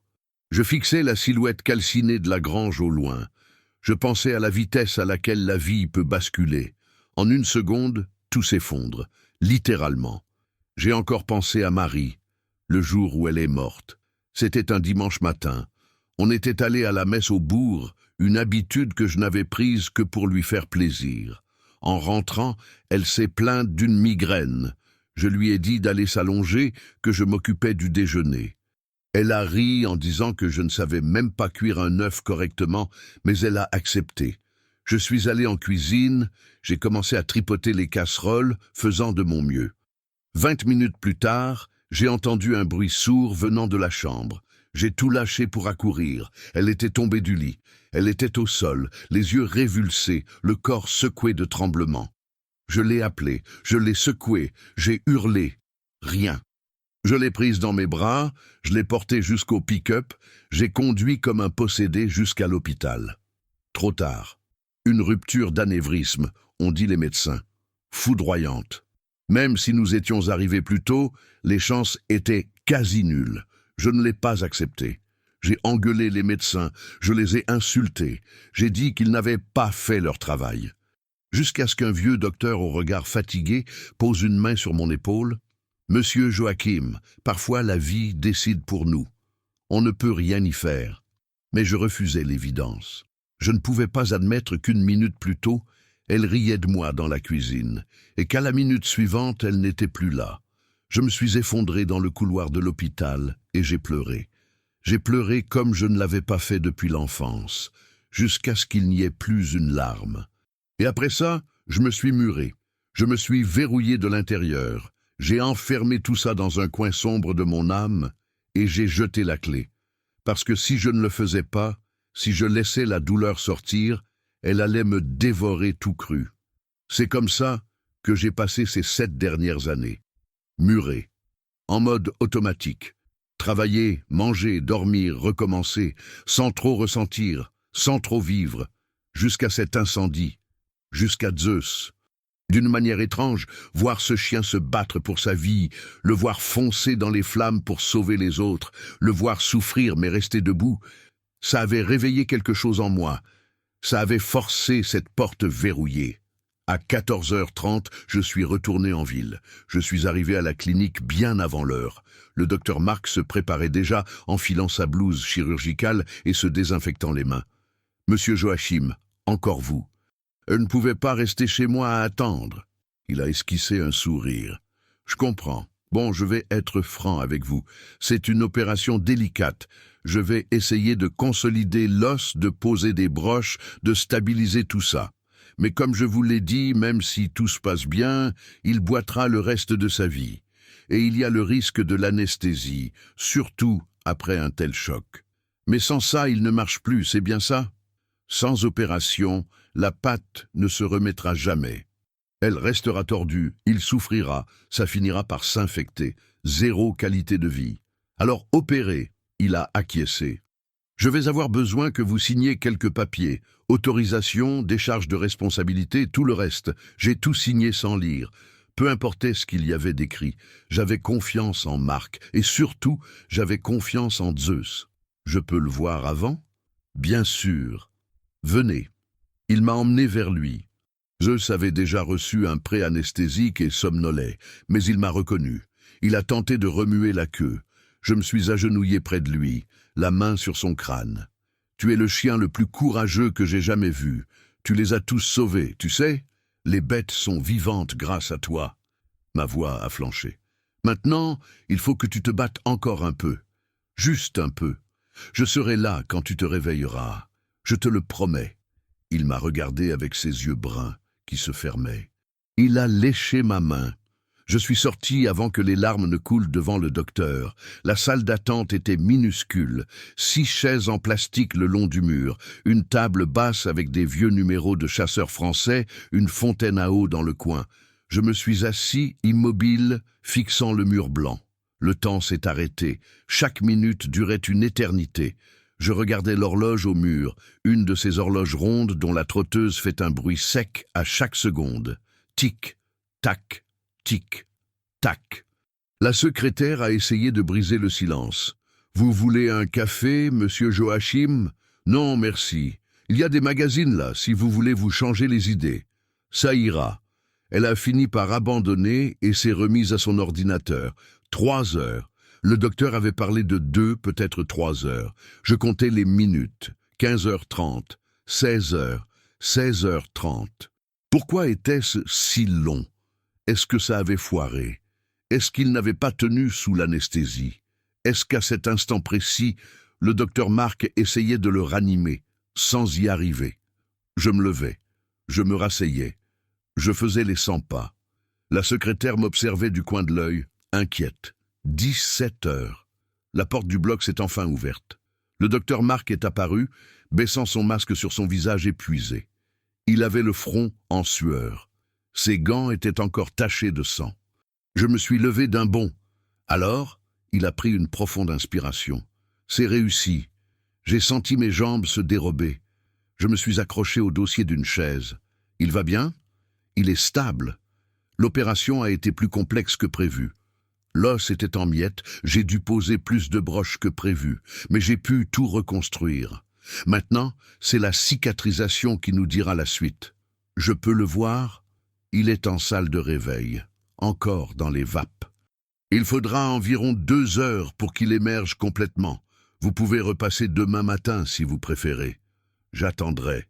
Je fixais la silhouette calcinée de la grange au loin. Je pensais à la vitesse à laquelle la vie peut basculer. En une seconde, tout s'effondre, littéralement. J'ai encore pensé à Marie, le jour où elle est morte. C'était un dimanche matin. On était allé à la messe au bourg, une habitude que je n'avais prise que pour lui faire plaisir. En rentrant, elle s'est plainte d'une migraine. Je lui ai dit d'aller s'allonger, que je m'occupais du déjeuner. Elle a ri en disant que je ne savais même pas cuire un œuf correctement, mais elle a accepté. Je suis allé en cuisine, j'ai commencé à tripoter les casseroles, faisant de mon mieux. 20 minutes plus tard, j'ai entendu un bruit sourd venant de la chambre. J'ai tout lâché pour accourir. Elle était tombée du lit. Elle était au sol, les yeux révulsés, le corps secoué de tremblements. Je l'ai appelée, je l'ai secouée, j'ai hurlé. Rien. Je l'ai prise dans mes bras, je l'ai portée jusqu'au pick-up, j'ai conduit comme un possédé jusqu'à l'hôpital. Trop tard. Une rupture d'anévrisme, ont dit les médecins. Foudroyante. Même si nous étions arrivés plus tôt, les chances étaient quasi nulles. Je ne l'ai pas accepté. J'ai engueulé les médecins, je les ai insultés. J'ai dit qu'ils n'avaient pas fait leur travail. Jusqu'à ce qu'un vieux docteur au regard fatigué pose une main sur mon épaule. « Monsieur Joachim, parfois la vie décide pour nous. On ne peut rien y faire. » Mais je refusais l'évidence. Je ne pouvais pas admettre qu'une minute plus tôt, Elle riait de moi dans la cuisine, et qu'à la minute suivante, elle n'était plus là. Je me suis effondré dans le couloir de l'hôpital, et j'ai pleuré. J'ai pleuré comme je ne l'avais pas fait depuis l'enfance, jusqu'à ce qu'il n'y ait plus une larme. Et après ça, je me suis muré. Je me suis verrouillé de l'intérieur. J'ai enfermé tout ça dans un coin sombre de mon âme, et j'ai jeté la clé. Parce que si je ne le faisais pas, si je laissais la douleur sortir, elle allait me dévorer tout cru. C'est comme ça que j'ai passé ces 7 dernières années. Muré, en mode automatique. Travailler, manger, dormir, recommencer, sans trop ressentir, sans trop vivre, jusqu'à cet incendie, jusqu'à Zeus. D'une manière étrange, voir ce chien se battre pour sa vie, le voir foncer dans les flammes pour sauver les autres, le voir souffrir mais rester debout, ça avait réveillé quelque chose en moi. Ça avait forcé cette porte verrouillée. À 14h30, je suis retourné en ville. Je suis arrivé à la clinique bien avant l'heure. Le docteur Marc se préparait déjà, enfilant sa blouse chirurgicale et se désinfectant les mains. « Monsieur Joachim, encore vous. Je ne pouvais pas rester chez moi à attendre. » Il a esquissé un sourire. « Je comprends. Bon, je vais être franc avec vous. C'est une opération délicate. Je vais essayer de consolider l'os, de poser des broches, de stabiliser tout ça. Mais comme je vous l'ai dit, même si tout se passe bien, il boitera le reste de sa vie. Et il y a le risque de l'anesthésie, surtout après un tel choc. Mais sans ça, il ne marche plus, c'est bien ça? Sans opération, la patte ne se remettra jamais. Elle restera tordue, il souffrira, ça finira par s'infecter. Zéro qualité de vie. Alors opérez, il a acquiescé. Je vais avoir besoin que vous signiez quelques papiers. Autorisation, décharge de responsabilité, tout le reste. J'ai tout signé sans lire. Peu importait ce qu'il y avait d'écrit. J'avais confiance en Marc. Et surtout, j'avais confiance en Zeus. Je peux le voir avant? Bien sûr. Venez. Il m'a emmené vers lui. Zeus avait déjà reçu un pré-anesthésique et somnolait, mais il m'a reconnu. Il a tenté de remuer la queue. Je me suis agenouillé près de lui, la main sur son crâne. « Tu es le chien le plus courageux que j'ai jamais vu. Tu les as tous sauvés, tu sais? Les bêtes sont vivantes grâce à toi. » Ma voix a flanché. « Maintenant, il faut que tu te battes encore un peu. Juste un peu. Je serai là quand tu te réveilleras. Je te le promets. » Il m'a regardé avec ses yeux bruns qui se fermaient. Il a léché ma main. Je suis sorti avant que les larmes ne coulent devant le docteur. La salle d'attente était minuscule. 6 chaises en plastique le long du mur, une table basse avec des vieux numéros de chasseurs français, une fontaine à eau dans le coin. Je me suis assis, immobile, fixant le mur blanc. Le temps s'est arrêté. Chaque minute durait une éternité. Je regardais l'horloge au mur, une de ces horloges rondes dont la trotteuse fait un bruit sec à chaque seconde. Tic, tac, tic, tac. La secrétaire a essayé de briser le silence. « Vous voulez un café, monsieur Joachim ? Non, merci. Il y a des magazines là, si vous voulez vous changer les idées. Ça ira. » Elle a fini par abandonner et s'est remise à son ordinateur. 3 heures. Le docteur avait parlé de 2, peut-être 3 heures. Je comptais les minutes. 15h30, 16h, 16h30. Pourquoi était-ce si long? Est-ce que ça avait foiré? Est-ce qu'il n'avait pas tenu sous l'anesthésie? Est-ce qu'à cet instant précis, le docteur Marc essayait de le ranimer, sans y arriver? Je me levais, je me rasseyais, je faisais les 100 pas. La secrétaire m'observait du coin de l'œil, inquiète. 17 heures. La porte du bloc s'est enfin ouverte. Le docteur Marc est apparu, baissant son masque sur son visage épuisé. Il avait le front en sueur. Ses gants étaient encore tachés de sang. Je me suis levé d'un bond. Alors, il a pris une profonde inspiration. C'est réussi. J'ai senti mes jambes se dérober. Je me suis accroché au dossier d'une chaise. Il va bien? Il est stable. L'opération a été plus complexe que prévu. L'os était en miettes, j'ai dû poser plus de broches que prévu, mais j'ai pu tout reconstruire. Maintenant, c'est la cicatrisation qui nous dira la suite. Je peux le voir? Il est en salle de réveil, encore dans les vapes. Il faudra environ 2 heures pour qu'il émerge complètement. Vous pouvez repasser demain matin si vous préférez. J'attendrai.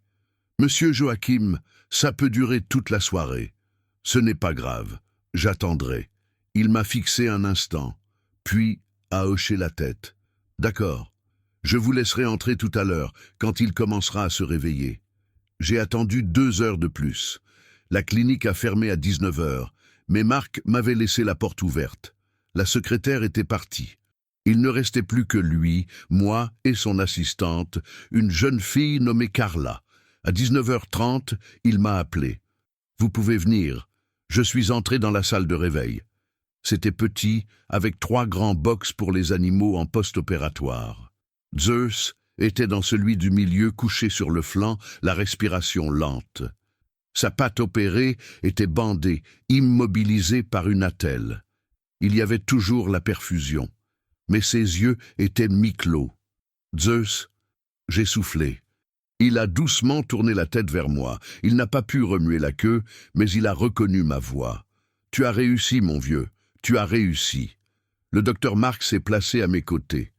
Monsieur Joachim, ça peut durer toute la soirée. Ce n'est pas grave, j'attendrai. Il m'a fixé un instant, puis a hoché la tête. D'accord, je vous laisserai entrer tout à l'heure, quand il commencera à se réveiller. J'ai attendu 2 heures de plus. La clinique a fermé à 19 heures, mais Marc m'avait laissé la porte ouverte. La secrétaire était partie. Il ne restait plus que lui, moi et son assistante, une jeune fille nommée Carla. À 19h30, il m'a appelé. « Vous pouvez venir. » Je suis entré dans la salle de réveil. C'était petit, avec 3 grands box pour les animaux en post-opératoire. Zeus était dans celui du milieu, couché sur le flanc, la respiration lente. Sa patte opérée était bandée, immobilisée par une attelle. Il y avait toujours la perfusion, mais ses yeux étaient mi-clos. Zeus, j'ai soufflé. Il a doucement tourné la tête vers moi. Il n'a pas pu remuer la queue, mais il a reconnu ma voix. « Tu as réussi, mon vieux, tu as réussi. » Le docteur Marc s'est placé à mes côtés.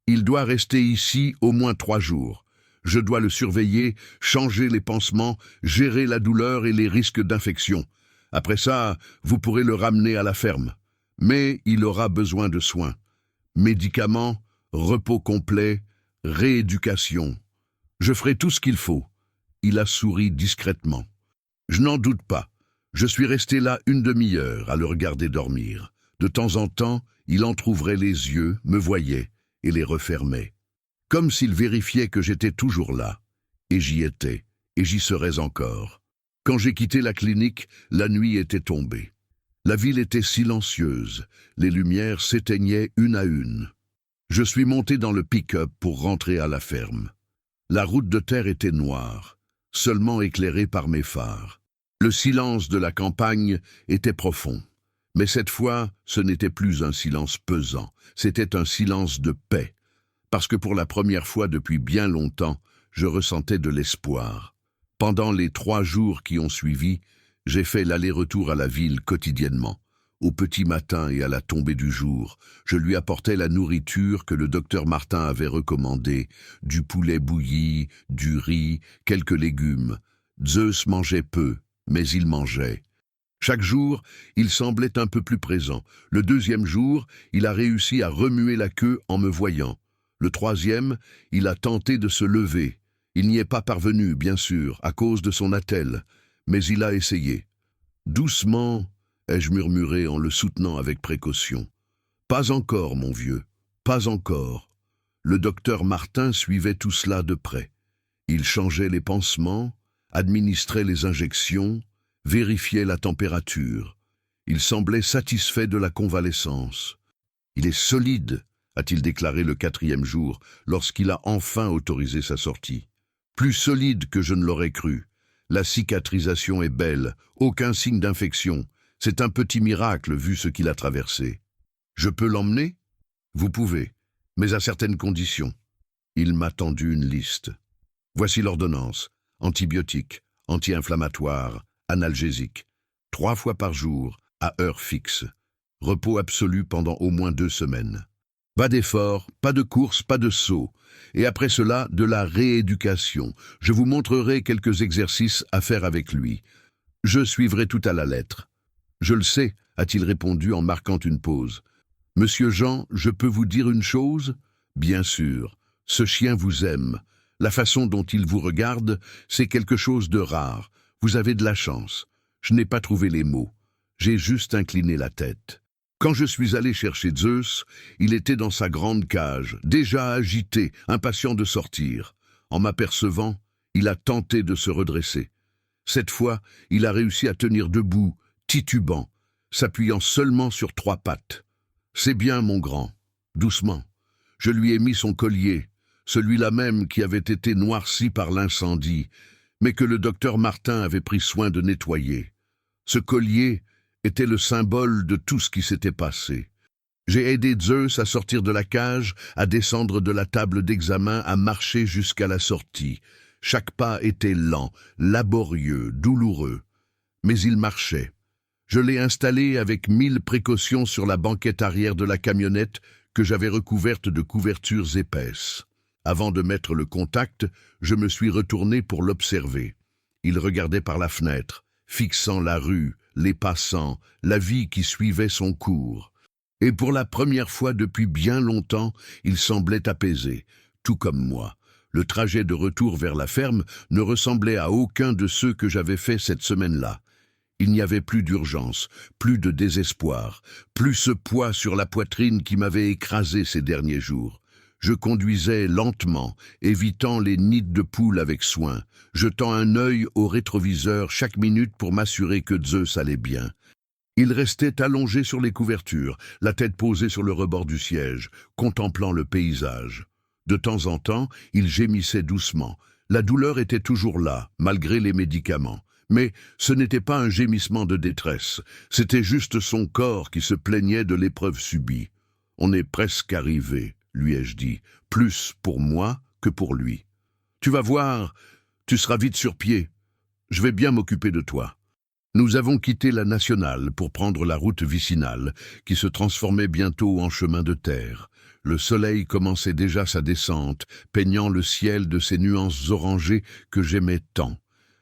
Il doit rester ici au moins 3 jours. Je dois le surveiller, changer les pansements, gérer la douleur et les risques d'infection. Après ça, vous pourrez le ramener à la ferme. Mais il aura besoin de soins. Médicaments, repos complet, rééducation. Je ferai tout ce qu'il faut. Il a souri discrètement. Je n'en doute pas. Je suis resté là une demi-heure à le regarder dormir. De temps en temps, il entrouvrait les yeux, me voyait et les refermait. Comme s'il vérifiait que j'étais toujours là. Et j'y étais, et j'y serais encore. Quand j'ai quitté la clinique, la nuit était tombée. La ville était silencieuse, les lumières s'éteignaient une à une. Je suis monté dans le pick-up pour rentrer à la ferme. La route de terre était noire, seulement éclairée par mes phares. Le silence de la campagne était profond. Mais cette fois, ce n'était plus un silence pesant, c'était un silence de paix. Parce que pour la première fois depuis bien longtemps, je ressentais de l'espoir. Pendant les 3 jours qui ont suivi, j'ai fait l'aller-retour à la ville quotidiennement. Au petit matin et à la tombée du jour, je lui apportais la nourriture que le docteur Martin avait recommandée, du poulet bouilli, du riz, quelques légumes. Zeus mangeait peu, mais il mangeait. Chaque jour, il semblait un peu plus présent. Le 2e jour, il a réussi à remuer la queue en me voyant. Le 3e, il a tenté de se lever. Il n'y est pas parvenu, bien sûr, à cause de son attelle, mais il a essayé. Doucement, ai-je murmuré en le soutenant avec précaution. « Pas encore, mon vieux, pas encore. » Le docteur Martin suivait tout cela de près. Il changeait les pansements, administrait les injections, vérifiait la température. Il semblait satisfait de la convalescence. « Il est solide », a-t-il déclaré le 4e jour, lorsqu'il a enfin autorisé sa sortie. « Plus solide que je ne l'aurais cru. La cicatrisation est belle, aucun signe d'infection. C'est un petit miracle vu ce qu'il a traversé. Je peux l'emmener ? Vous pouvez, mais à certaines conditions. » Il m'a tendu une liste. Voici l'ordonnance. Antibiotiques, anti-inflammatoires, analgésiques. 3 fois par jour, à heure fixe. Repos absolu pendant au moins 2 semaines. Pas d'effort, pas de course, pas de saut. Et après cela, de la rééducation. Je vous montrerai quelques exercices à faire avec lui. Je suivrai tout à la lettre. « Je le sais », a-t-il répondu en marquant une pause. « Monsieur Jean, je peux vous dire une chose ? Bien sûr, ce chien vous aime. La façon dont il vous regarde, c'est quelque chose de rare. Vous avez de la chance. Je n'ai pas trouvé les mots. J'ai juste incliné la tête. Quand je suis allé chercher Zeus, il était dans sa grande cage, déjà agité, impatient de sortir. En m'apercevant, il a tenté de se redresser. Cette fois, il a réussi à tenir debout, titubant, s'appuyant seulement sur 3 pattes. « C'est bien, mon grand. » Doucement. Je lui ai mis son collier, celui-là même qui avait été noirci par l'incendie, mais que le docteur Martin avait pris soin de nettoyer. Ce collier était le symbole de tout ce qui s'était passé. J'ai aidé Zeus à sortir de la cage, à descendre de la table d'examen, à marcher jusqu'à la sortie. Chaque pas était lent, laborieux, douloureux. Mais il marchait. Je l'ai installé avec 1000 précautions sur la banquette arrière de la camionnette que j'avais recouverte de couvertures épaisses. Avant de mettre le contact, je me suis retourné pour l'observer. Il regardait par la fenêtre, fixant la rue, les passants, la vie qui suivait son cours. Et pour la première fois depuis bien longtemps, il semblait apaisé, tout comme moi. Le trajet de retour vers la ferme ne ressemblait à aucun de ceux que j'avais faits cette semaine-là. Il n'y avait plus d'urgence, plus de désespoir, plus ce poids sur la poitrine qui m'avait écrasé ces derniers jours. Je conduisais lentement, évitant les nids de poules avec soin, jetant un œil au rétroviseur chaque minute pour m'assurer que Zeus allait bien. Il restait allongé sur les couvertures, la tête posée sur le rebord du siège, contemplant le paysage. De temps en temps, il gémissait doucement. La douleur était toujours là, malgré les médicaments. Mais ce n'était pas un gémissement de détresse, c'était juste son corps qui se plaignait de l'épreuve subie. « On est presque arrivé », lui ai-je dit, plus pour moi que pour lui. « Tu vas voir, tu seras vite sur pied. Je vais bien m'occuper de toi. » Nous avons quitté la nationale pour prendre la route vicinale, qui se transformait bientôt en chemin de terre. Le soleil commençait déjà sa descente, peignant le ciel de ces nuances orangées que j'aimais tant.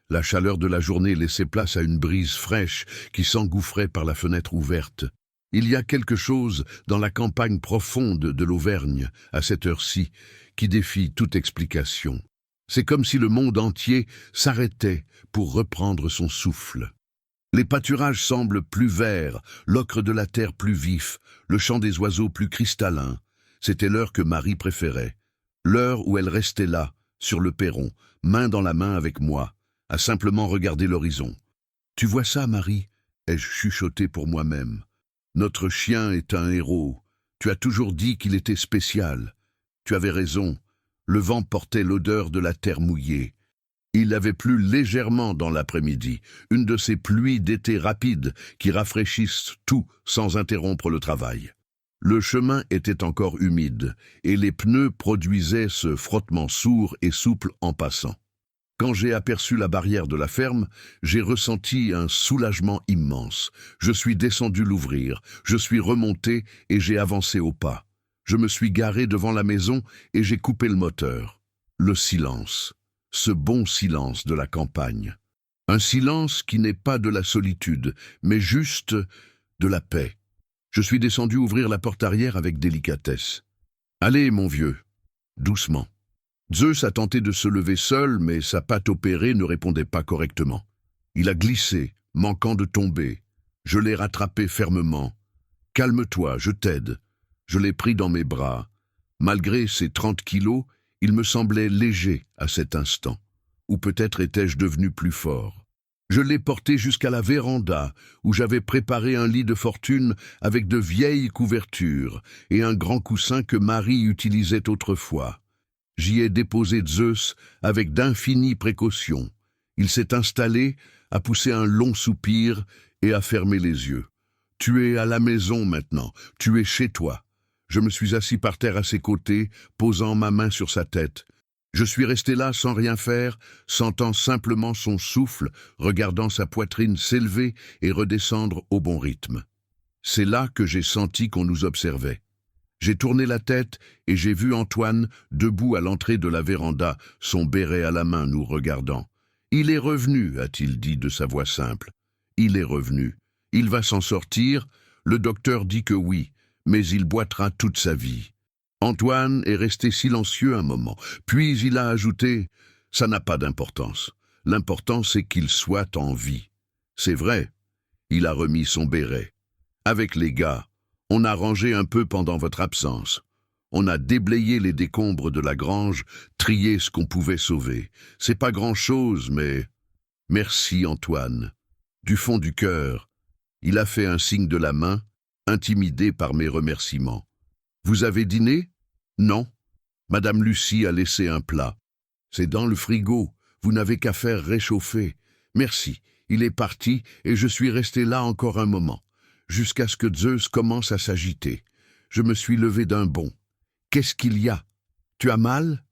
La chaleur de la journée laissait place à une brise fraîche qui s'engouffrait par la fenêtre ouverte. Il y a quelque chose dans la campagne profonde de l'Auvergne, à cette heure-ci, qui défie toute explication. C'est comme si le monde entier s'arrêtait pour reprendre son souffle. Les pâturages semblent plus verts, l'ocre de la terre plus vif, le chant des oiseaux plus cristallin. C'était l'heure que Marie préférait. L'heure où elle restait là, sur le perron, main dans la main avec moi, à simplement regarder l'horizon. « Tu vois ça, Marie ?» ai-je chuchoté pour moi-même. « Notre chien est un héros. Tu as toujours dit qu'il était spécial. Tu avais raison. Le vent portait l'odeur de la terre mouillée. Il avait plu légèrement dans l'après-midi, une de ces pluies d'été rapides qui rafraîchissent tout sans interrompre le travail. Le chemin était encore humide, et les pneus produisaient ce frottement sourd et souple en passant. Quand j'ai aperçu la barrière de la ferme, j'ai ressenti un soulagement immense. Je suis descendu l'ouvrir, je suis remonté et j'ai avancé au pas. Je me suis garé devant la maison et j'ai coupé le moteur. Le silence, ce bon silence de la campagne. Un silence qui n'est pas de la solitude, mais juste de la paix. Je suis descendu ouvrir la porte arrière avec délicatesse. « Allez, mon vieux, doucement. » Zeus a tenté de se lever seul, mais sa patte opérée ne répondait pas correctement. Il a glissé, manquant de tomber. Je l'ai rattrapé fermement. « Calme-toi, je t'aide. » Je l'ai pris dans mes bras. Malgré ses 30 kilos, il me semblait léger à cet instant. Ou peut-être étais-je devenu plus fort. Je l'ai porté jusqu'à la véranda, où j'avais préparé un lit de fortune avec de vieilles couvertures et un grand coussin que Marie utilisait autrefois. J'y ai déposé Zeus avec d'infinies précautions. Il s'est installé, a poussé un long soupir et a fermé les yeux. « Tu es à la maison maintenant, tu es chez toi. » Je me suis assis par terre à ses côtés, posant ma main sur sa tête. Je suis resté là sans rien faire, sentant simplement son souffle, regardant sa poitrine s'élever et redescendre au bon rythme. C'est là que j'ai senti qu'on nous observait. J'ai tourné la tête et j'ai vu Antoine, debout à l'entrée de la véranda, son béret à la main nous regardant. « Il est revenu », a-t-il dit de sa voix simple. « Il est revenu. Il va s'en sortir. Le docteur dit que oui, mais il boitera toute sa vie. » Antoine est resté silencieux un moment, puis il a ajouté « Ça n'a pas d'importance. L'important c'est qu'il soit en vie. » C'est vrai. Il a remis son béret. « Avec les gars, on a rangé un peu pendant votre absence. On a déblayé les décombres de la grange, trié ce qu'on pouvait sauver. C'est pas grand-chose, mais... Merci Antoine. » Du fond du cœur, il a fait un signe de la main, intimidé par mes remerciements. « Vous avez dîné ? » ?»« Non. Madame Lucie a laissé un plat. C'est dans le frigo, vous n'avez qu'à faire réchauffer. Merci. » Il est parti et je suis resté là encore un moment, jusqu'à ce que Zeus commence à s'agiter. Je me suis levé d'un bond. « Qu'est-ce qu'il y a ? Tu as mal ?»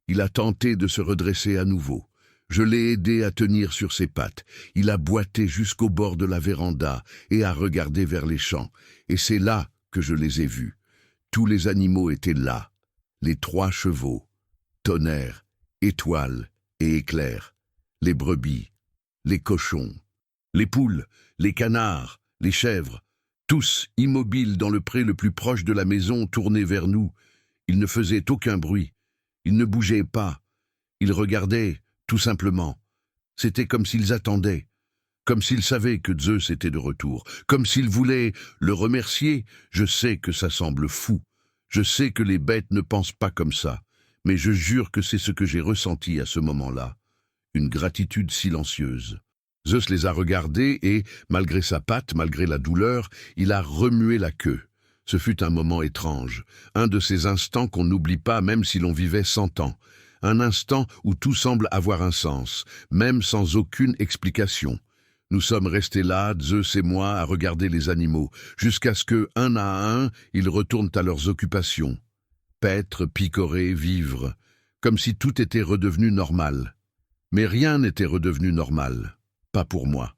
Il a tenté de se redresser à nouveau. Je l'ai aidé à tenir sur ses pattes. Il a boité jusqu'au bord de la véranda et a regardé vers les champs. Et c'est là que je les ai vus. Tous les animaux étaient là. Les 3 chevaux, Tonnerre, Étoile et Éclair. Les brebis, les cochons, les poules, les canards, les chèvres, tous immobiles dans le pré le plus proche de la maison, tournés vers nous. Ils ne faisaient aucun bruit, ils ne bougeaient pas, ils regardaient, tout simplement. C'était comme s'ils attendaient, comme s'ils savaient que Zeus était de retour, comme s'ils voulaient le remercier. Je sais que ça semble fou, je sais que les bêtes ne pensent pas comme ça, mais je jure que c'est ce que j'ai ressenti à ce moment-là, une gratitude silencieuse. Zeus les a regardés et, malgré sa patte, malgré la douleur, il a remué la queue. Ce fut un moment étrange, un de ces instants qu'on n'oublie pas même si l'on vivait 100 ans. Un instant où tout semble avoir un sens, même sans aucune explication. Nous sommes restés là, Zeus et moi, à regarder les animaux, jusqu'à ce que, un à un, ils retournent à leurs occupations. Paître, picorer, vivre, comme si tout était redevenu normal. Mais rien n'était redevenu normal, pas pour moi.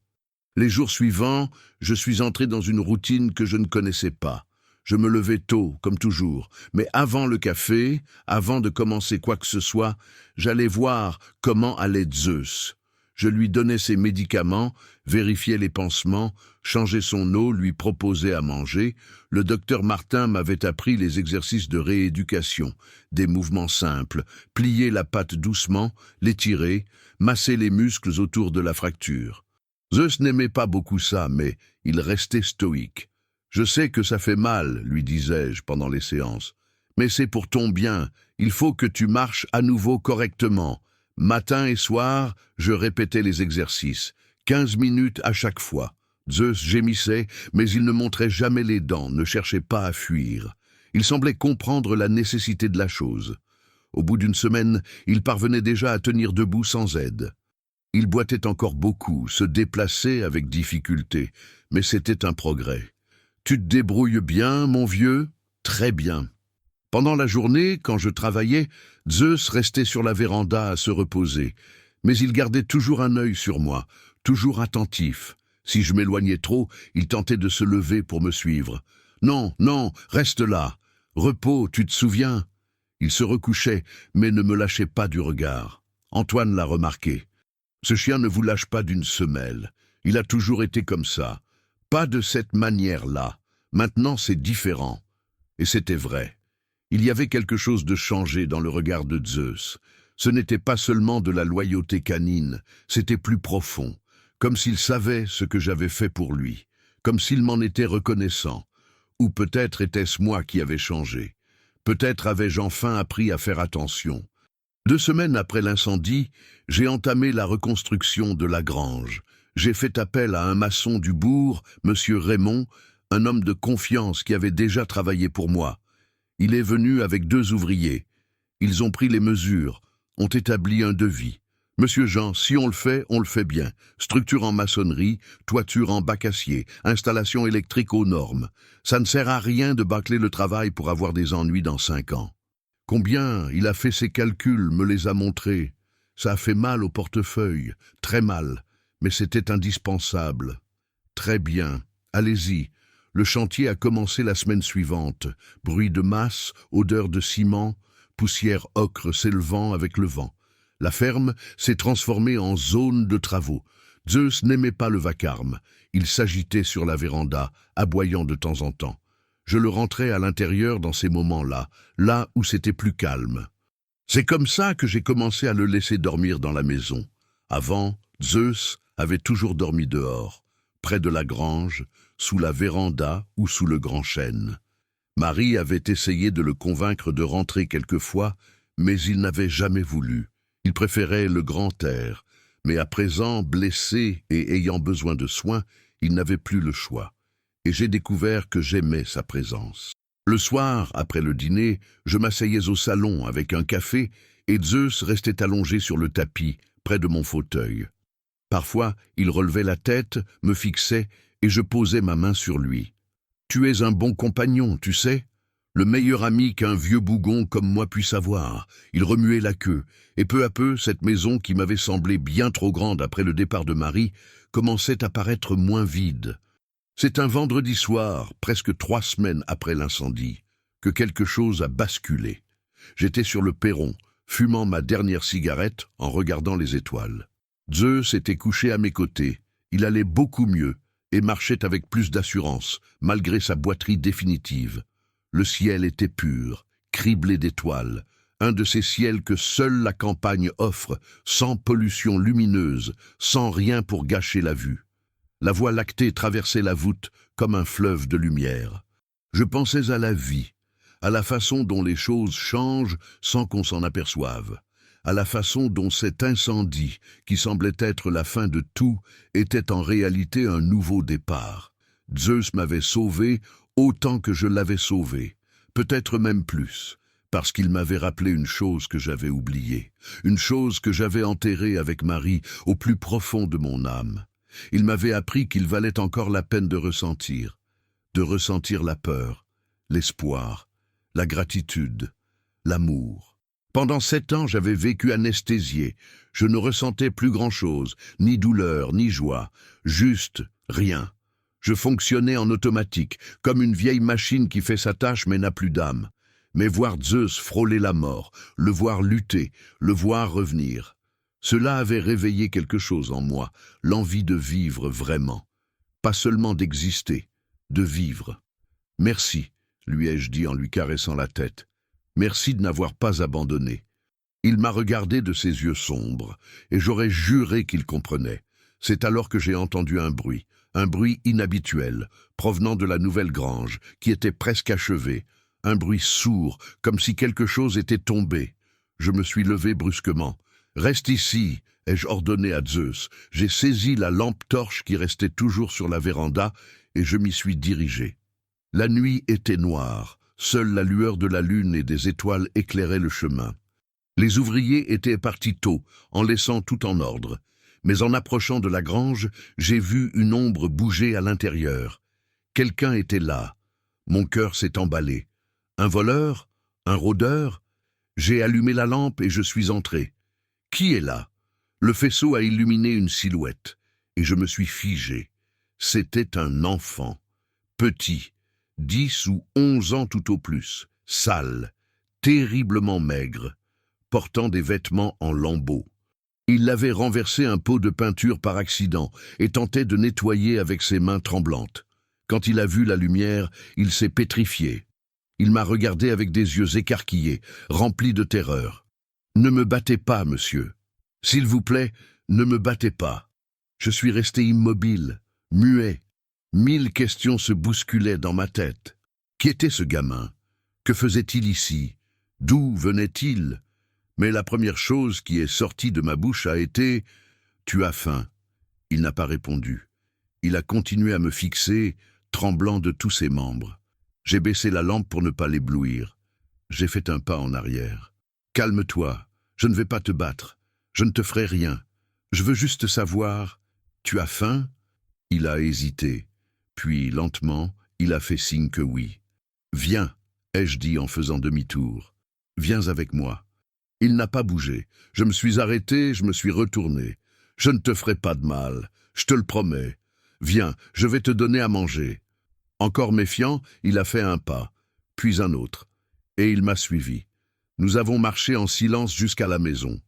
Les jours suivants, je suis entré dans une routine que je ne connaissais pas. Je me levais tôt, comme toujours, mais avant le café, avant de commencer quoi que ce soit, j'allais voir comment allait Zeus. Je lui donnais ses médicaments, vérifiais les pansements, changeais son eau, lui proposais à manger. Le docteur Martin m'avait appris les exercices de rééducation, des mouvements simples, plier la patte doucement, l'étirer, masser les muscles autour de la fracture. Zeus n'aimait pas beaucoup ça, mais il restait stoïque. « Je sais que ça fait mal, lui disais-je pendant les séances, mais c'est pour ton bien, il faut que tu marches à nouveau correctement. » Matin et soir, je répétais les exercices, 15 minutes à chaque fois. Zeus gémissait, mais il ne montrait jamais les dents, ne cherchait pas à fuir. Il semblait comprendre la nécessité de la chose. Au bout d'une semaine, il parvenait déjà à tenir debout sans aide. Il boitait encore beaucoup, se déplaçait avec difficulté, mais c'était un progrès. « Tu te débrouilles bien, mon vieux ?»« Très bien. » Pendant la journée, quand je travaillais, Zeus restait sur la véranda à se reposer, mais il gardait toujours un œil sur moi, toujours attentif. Si je m'éloignais trop, il tentait de se lever pour me suivre. « Non, non, reste là. Repos, tu te souviens ?» Il se recouchait, mais ne me lâchait pas du regard. Antoine l'a remarqué. « Ce chien ne vous lâche pas d'une semelle. Il a toujours été comme ça. Pas de cette manière-là. Maintenant, c'est différent. » Et c'était vrai. Il y avait quelque chose de changé dans le regard de Zeus. Ce n'était pas seulement de la loyauté canine, c'était plus profond, comme s'il savait ce que j'avais fait pour lui, comme s'il m'en était reconnaissant. Ou peut-être était-ce moi qui avais changé. Peut-être avais-je enfin appris à faire attention. 2 semaines après l'incendie, j'ai entamé la reconstruction de la grange. J'ai fait appel à un maçon du bourg, M. Raymond, un homme de confiance qui avait déjà travaillé pour moi. Il est venu avec 2 ouvriers. Ils ont pris les mesures, ont établi un devis. « Monsieur Jean, si on le fait bien. Structure en maçonnerie, toiture en bac acier, installation électrique aux normes. Ça ne sert à rien de bâcler le travail pour avoir des ennuis dans 5 ans. » Combien il a fait ses calculs, me les a montrés. Ça a fait mal au portefeuille, très mal, mais c'était indispensable. Très bien, allez-y. Le chantier a commencé la semaine suivante. Bruit de masse, odeur de ciment, poussière ocre s'élevant avec le vent. La ferme s'est transformée en zone de travaux. Zeus n'aimait pas le vacarme. Il s'agitait sur la véranda, aboyant de temps en temps. Je le rentrais à l'intérieur dans ces moments-là, là où c'était plus calme. C'est comme ça que j'ai commencé à le laisser dormir dans la maison. Avant, Zeus avait toujours dormi dehors, près de la grange, sous la véranda ou sous le grand chêne. Marie avait essayé de le convaincre de rentrer quelquefois, mais il n'avait jamais voulu. Il préférait le grand air, mais à présent, blessé et ayant besoin de soins, il n'avait plus le choix. Et j'ai découvert que j'aimais sa présence. Le soir, après le dîner, je m'asseyais au salon avec un café et Zeus restait allongé sur le tapis, près de mon fauteuil. Parfois, il relevait la tête, me fixait et je posais ma main sur lui. « Tu es un bon compagnon, tu sais, le meilleur ami qu'un vieux bougon comme moi puisse avoir. » Il remuait la queue, et peu à peu, cette maison qui m'avait semblé bien trop grande après le départ de Marie commençait à paraître moins vide. C'est un vendredi soir, presque 3 semaines après l'incendie, que quelque chose a basculé. J'étais sur le perron, fumant ma dernière cigarette en regardant les étoiles. Zeus était couché à mes côtés. Il allait beaucoup mieux et marchait avec plus d'assurance, malgré sa boiterie définitive. Le ciel était pur, criblé d'étoiles, un de ces ciels que seule la campagne offre, sans pollution lumineuse, sans rien pour gâcher la vue. La Voie lactée traversait la voûte comme un fleuve de lumière. Je pensais à la vie, à la façon dont les choses changent sans qu'on s'en aperçoive, à la façon dont cet incendie, qui semblait être la fin de tout, était en réalité un nouveau départ. Zeus m'avait sauvé autant que je l'avais sauvé, peut-être même plus, parce qu'il m'avait rappelé une chose que j'avais oubliée, une chose que j'avais enterrée avec Marie au plus profond de mon âme. Il m'avait appris qu'il valait encore la peine de ressentir la peur, l'espoir, la gratitude, l'amour. Pendant 7 ans, j'avais vécu anesthésié. Je ne ressentais plus grand-chose, ni douleur, ni joie, juste rien. Je fonctionnais en automatique, comme une vieille machine qui fait sa tâche mais n'a plus d'âme. Mais voir Zeus frôler la mort, le voir lutter, le voir revenir, cela avait réveillé quelque chose en moi, l'envie de vivre vraiment. Pas seulement d'exister, de vivre. Merci, lui ai-je dit en lui caressant la tête. Merci de n'avoir pas abandonné. Il m'a regardé de ses yeux sombres, et j'aurais juré qu'il comprenait. C'est alors que j'ai entendu un bruit inhabituel, provenant de la nouvelle grange, qui était presque achevée, un bruit sourd, comme si quelque chose était tombé. Je me suis levé brusquement. « Reste ici !» ai-je ordonné à Zeus. J'ai saisi la lampe torche qui restait toujours sur la véranda, et je m'y suis dirigé. La nuit était noire. Seule la lueur de la lune et des étoiles éclairait le chemin. Les ouvriers étaient partis tôt, en laissant tout en ordre. Mais en approchant de la grange, j'ai vu une ombre bouger à l'intérieur. Quelqu'un était là. Mon cœur s'est emballé. Un voleur? Un rôdeur? J'ai allumé la lampe et je suis entré. Qui est là? Le faisceau a illuminé une silhouette, et je me suis figé. C'était un enfant, petit, 10 ou 11 ans tout au plus, sale, terriblement maigre, portant des vêtements en lambeaux. Il avait renversé un pot de peinture par accident et tentait de nettoyer avec ses mains tremblantes. Quand il a vu la lumière, il s'est pétrifié. Il m'a regardé avec des yeux écarquillés, remplis de terreur. « Ne me battez pas, monsieur. S'il vous plaît, ne me battez pas. » Je suis resté immobile, muet. 1000 questions se bousculaient dans ma tête. Qui était ce gamin? Que faisait-il ici? D'où venait-il? Mais la première chose qui est sortie de ma bouche a été « Tu as faim ?» Il n'a pas répondu. Il a continué à me fixer, tremblant de tous ses membres. J'ai baissé la lampe pour ne pas l'éblouir. J'ai fait un pas en arrière. « Calme-toi, je ne vais pas te battre. Je ne te ferai rien. Je veux juste savoir, tu as faim ?» Il a hésité. Puis, lentement, il a fait signe que oui. « Viens, » ai-je dit en faisant demi-tour. « Viens avec moi. » Il n'a pas bougé. Je me suis arrêté, je me suis retourné. « Je ne te ferai pas de mal, je te le promets. Viens, je vais te donner à manger. » Encore méfiant, il a fait un pas, puis un autre, et il m'a suivi. Nous avons marché en silence jusqu'à la maison.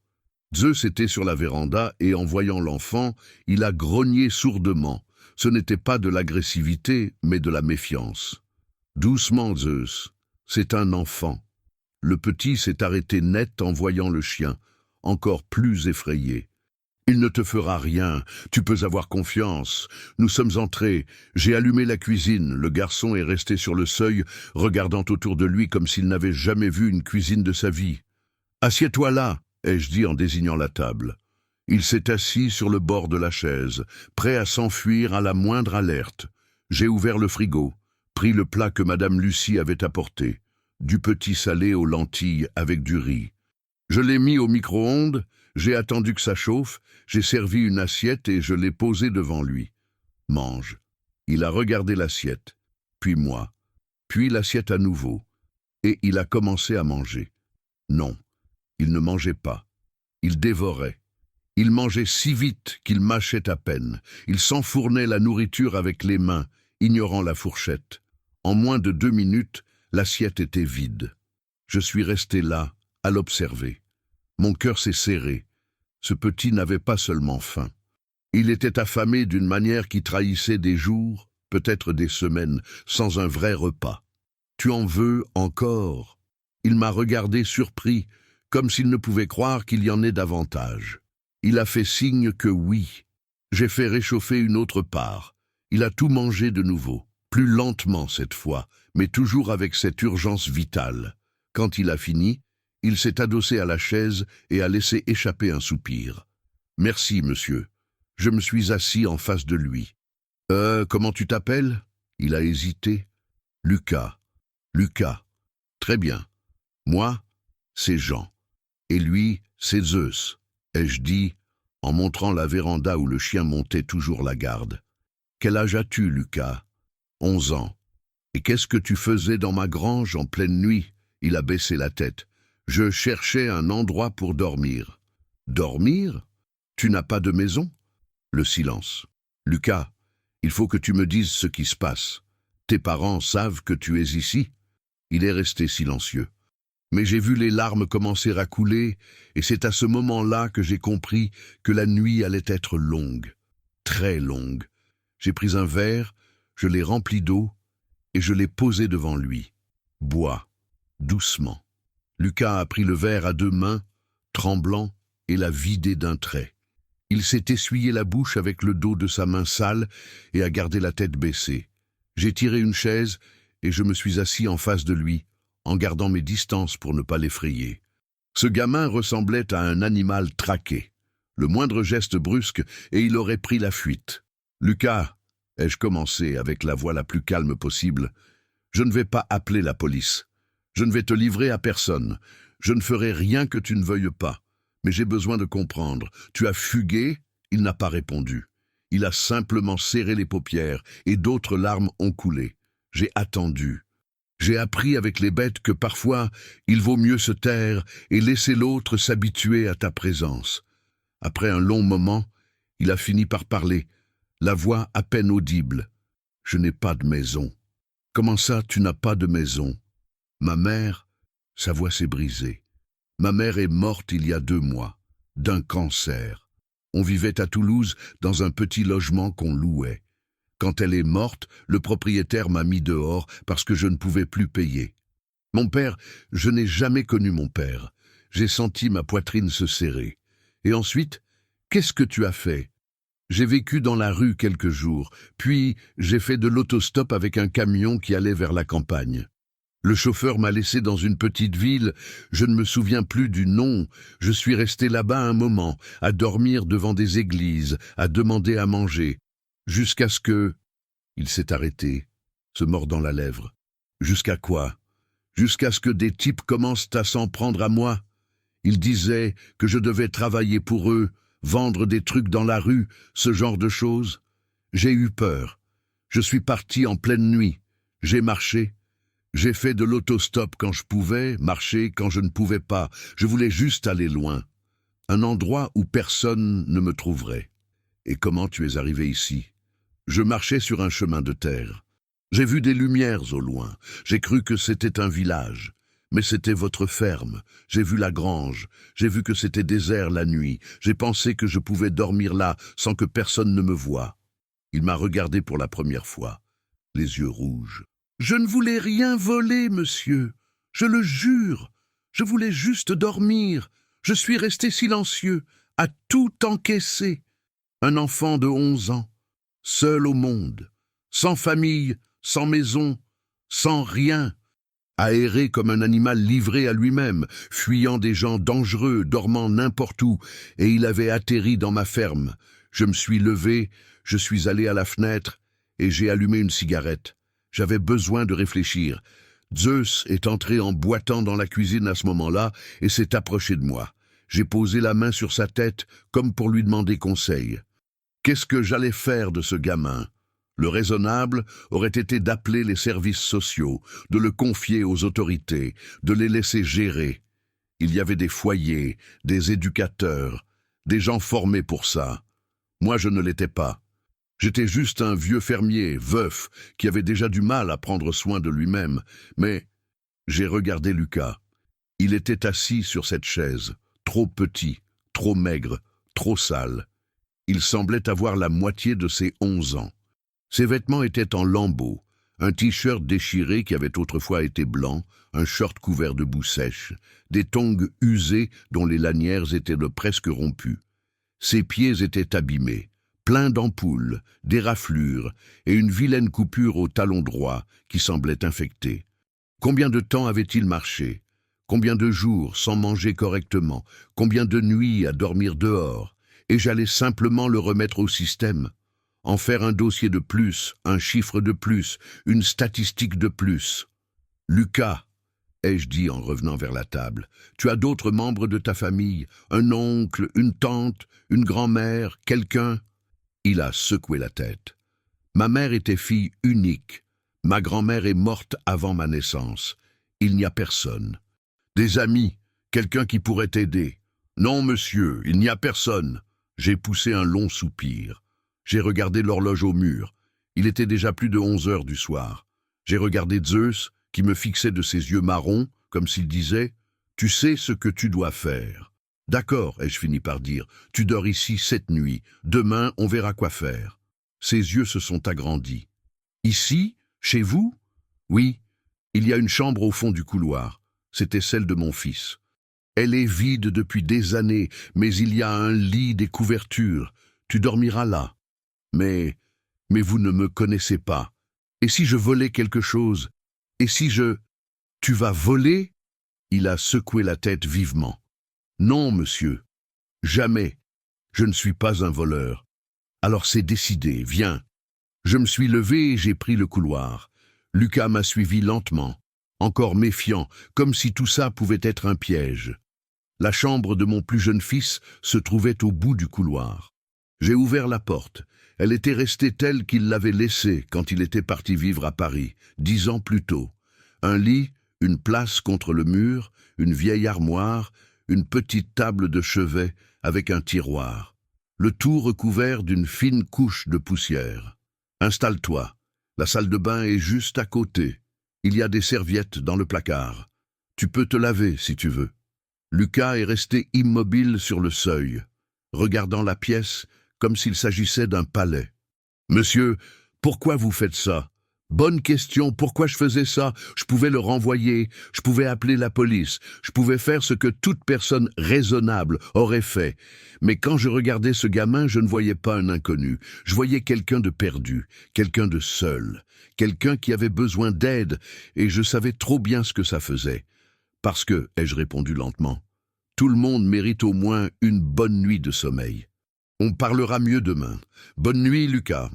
Zeus était sur la véranda et en voyant l'enfant, il a grogné sourdement. Ce n'était pas de l'agressivité, mais de la méfiance. « Doucement, Zeus, c'est un enfant. » Le petit s'est arrêté net en voyant le chien, encore plus effrayé. « Il ne te fera rien, tu peux avoir confiance. Nous sommes entrés, j'ai allumé la cuisine, le garçon est resté sur le seuil, regardant autour de lui comme s'il n'avait jamais vu une cuisine de sa vie. « Assieds-toi là !» ai-je dit en désignant la table. Il s'est assis sur le bord de la chaise, prêt à s'enfuir à la moindre alerte. J'ai ouvert le frigo, pris le plat que Madame Lucie avait apporté, du petit salé aux lentilles avec du riz. Je l'ai mis au micro-ondes, j'ai attendu que ça chauffe, j'ai servi une assiette et je l'ai posée devant lui. « Mange. » Il a regardé l'assiette, puis moi, puis l'assiette à nouveau, et il a commencé à manger. Non, il ne mangeait pas. Il dévorait. Il mangeait si vite qu'il mâchait à peine. Il s'enfournait la nourriture avec les mains, ignorant la fourchette. En moins de 2 minutes, l'assiette était vide. Je suis resté là, à l'observer. Mon cœur s'est serré. Ce petit n'avait pas seulement faim. Il était affamé d'une manière qui trahissait des jours, peut-être des semaines, sans un vrai repas. « Tu en veux encore ?» Il m'a regardé surpris, comme s'il ne pouvait croire qu'il y en ait davantage. Il a fait signe que oui. J'ai fait réchauffer une autre part. Il a tout mangé de nouveau, plus lentement cette fois, mais toujours avec cette urgence vitale. Quand il a fini, il s'est adossé à la chaise et a laissé échapper un soupir. « Merci, monsieur. » Je me suis assis en face de lui. « Comment tu t'appelles » Il a hésité. « Lucas. »« Lucas. Très bien. Moi, c'est Jean. Et lui, c'est Zeus, » ai-je dit, en montrant la véranda où le chien montait toujours la garde. « Quel âge as-tu, Lucas ?»« 11 ans. »« Et qu'est-ce que tu faisais dans ma grange en pleine nuit ?» Il a baissé la tête. « Je cherchais un endroit pour dormir. »« Dormir ? Tu n'as pas de maison ?» Le silence. « Lucas, il faut que tu me dises ce qui se passe. Tes parents savent que tu es ici ?» Il est resté silencieux. Mais j'ai vu les larmes commencer à couler, et c'est à ce moment-là que j'ai compris que la nuit allait être longue, très longue. J'ai pris un verre, je l'ai rempli d'eau, et je l'ai posé devant lui. « Bois, doucement. » Lucas a pris le verre à deux mains, tremblant, et l'a vidé d'un trait. Il s'est essuyé la bouche avec le dos de sa main sale et a gardé la tête baissée. J'ai tiré une chaise et je me suis assis en face de lui, en gardant mes distances pour ne pas l'effrayer. Ce gamin ressemblait à un animal traqué. Le moindre geste brusque et il aurait pris la fuite. « Lucas, » ai-je commencé avec la voix la plus calme possible, « je ne vais pas appeler la police. Je ne vais te livrer à personne. Je ne ferai rien que tu ne veuilles pas. Mais j'ai besoin de comprendre. Tu as fugué ?» Il n'a pas répondu. Il a simplement serré les paupières et d'autres larmes ont coulé. J'ai attendu. J'ai appris avec les bêtes que parfois, il vaut mieux se taire et laisser l'autre s'habituer à ta présence. Après un long moment, il a fini par parler, la voix à peine audible. « Je n'ai pas de maison. »« Comment ça, tu n'as pas de maison ?»« Ma mère... » Sa voix s'est brisée. « Ma mère est morte il y a 2 mois, d'un cancer. On vivait à Toulouse dans un petit logement qu'on louait. Quand elle est morte, le propriétaire m'a mis dehors parce que je ne pouvais plus payer. Mon père, je n'ai jamais connu mon père. J'ai senti ma poitrine se serrer. Et ensuite, qu'est-ce que tu as fait ? J'ai vécu dans la rue quelques jours, puis j'ai fait de l'autostop avec un camion qui allait vers la campagne. Le chauffeur m'a laissé dans une petite ville, je ne me souviens plus du nom. Je suis resté là-bas un moment, à dormir devant des églises, à demander à manger. Jusqu'à ce que... Il s'est arrêté, se mordant la lèvre. Jusqu'à quoi ? Jusqu'à ce que des types commencent à s'en prendre à moi. Ils disaient que je devais travailler pour eux, vendre des trucs dans la rue, ce genre de choses. J'ai eu peur. Je suis parti en pleine nuit. J'ai marché. J'ai fait de l'autostop quand je pouvais, marcher quand je ne pouvais pas. Je voulais juste aller loin. Un endroit où personne ne me trouverait. Et comment tu es arrivé ici ? Je marchais sur un chemin de terre. J'ai vu des lumières au loin. J'ai cru que c'était un village. Mais c'était votre ferme. J'ai vu la grange. J'ai vu que c'était désert la nuit. J'ai pensé que je pouvais dormir là sans que personne ne me voie. Il m'a regardé pour la première fois, les yeux rouges. Je ne voulais rien voler, monsieur. Je le jure. Je voulais juste dormir. Je suis resté silencieux, à tout encaisser. Un enfant de 11 ans. Seul au monde, sans famille, sans maison, sans rien, aéré comme un animal livré à lui-même, fuyant des gens dangereux, dormant n'importe où, et il avait atterri dans ma ferme. Je me suis levé, je suis allé à la fenêtre, et j'ai allumé une cigarette. J'avais besoin de réfléchir. Zeus est entré en boitant dans la cuisine à ce moment-là, et s'est approché de moi. J'ai posé la main sur sa tête, comme pour lui demander conseil. Qu'est-ce que j'allais faire de ce gamin ? Le raisonnable aurait été d'appeler les services sociaux, de le confier aux autorités, de les laisser gérer. Il y avait des foyers, des éducateurs, des gens formés pour ça. Moi, je ne l'étais pas. J'étais juste un vieux fermier, veuf, qui avait déjà du mal à prendre soin de lui-même. Mais j'ai regardé Lucas. Il était assis sur cette chaise, trop petit, trop maigre, trop sale. Il semblait avoir la moitié de ses 11 ans. Ses vêtements étaient en lambeaux, un t-shirt déchiré qui avait autrefois été blanc, un short couvert de boue sèche, des tongs usés dont les lanières étaient presque rompues. Ses pieds étaient abîmés, pleins d'ampoules, d'éraflures et une vilaine coupure au talon droit qui semblait infectée. Combien de temps avait-il marché? Combien de jours sans manger correctement? Combien de nuits à dormir dehors? Et j'allais simplement le remettre au système. En faire un dossier de plus, un chiffre de plus, une statistique de plus. « Lucas », ai-je dit en revenant vers la table, « tu as d'autres membres de ta famille, un oncle, une tante, une grand-mère, quelqu'un ?» Il a secoué la tête. « Ma mère était fille unique. Ma grand-mère est morte avant ma naissance. Il n'y a personne. »« Des amis, quelqu'un qui pourrait t'aider. »« Non, monsieur, il n'y a personne. » J'ai poussé un long soupir. J'ai regardé l'horloge au mur. Il était déjà plus de 11 heures du soir. J'ai regardé Zeus, qui me fixait de ses yeux marrons, comme s'il disait « Tu sais ce que tu dois faire. »« D'accord, ai-je fini par dire, tu dors ici cette nuit. Demain, on verra quoi faire. » Ses yeux se sont agrandis. « Ici, chez vous ?»« Oui, il y a une chambre au fond du couloir. C'était celle de mon fils. Elle est vide depuis des années, mais il y a un lit, des couvertures. Tu dormiras là. Mais vous ne me connaissez pas. Et si je volais quelque chose? Et si je... Tu vas voler? » Il a secoué la tête vivement. « Non, monsieur. Jamais. Je ne suis pas un voleur. Alors c'est décidé, viens. » Je me suis levé et j'ai pris le couloir. Lucas m'a suivi lentement, encore méfiant, comme si tout ça pouvait être un piège. La chambre de mon plus jeune fils se trouvait au bout du couloir. J'ai ouvert la porte. Elle était restée telle qu'il l'avait laissée quand il était parti vivre à Paris, 10 ans plus tôt. Un lit, une place contre le mur, une vieille armoire, une petite table de chevet avec un tiroir. Le tout recouvert d'une fine couche de poussière. « Installe-toi. La salle de bain est juste à côté. Il y a des serviettes dans le placard. Tu peux te laver si tu veux. » Lucas est resté immobile sur le seuil, regardant la pièce comme s'il s'agissait d'un palais. « Monsieur, pourquoi vous faites ça? » « Bonne question, pourquoi je faisais ça? Je pouvais le renvoyer, je pouvais appeler la police, je pouvais faire ce que toute personne raisonnable aurait fait. Mais quand je regardais ce gamin, je ne voyais pas un inconnu. Je voyais quelqu'un de perdu, quelqu'un de seul, quelqu'un qui avait besoin d'aide, et je savais trop bien ce que ça faisait. Parce que, ai-je répondu lentement, tout le monde mérite au moins une bonne nuit de sommeil. On parlera mieux demain. Bonne nuit, Lucas.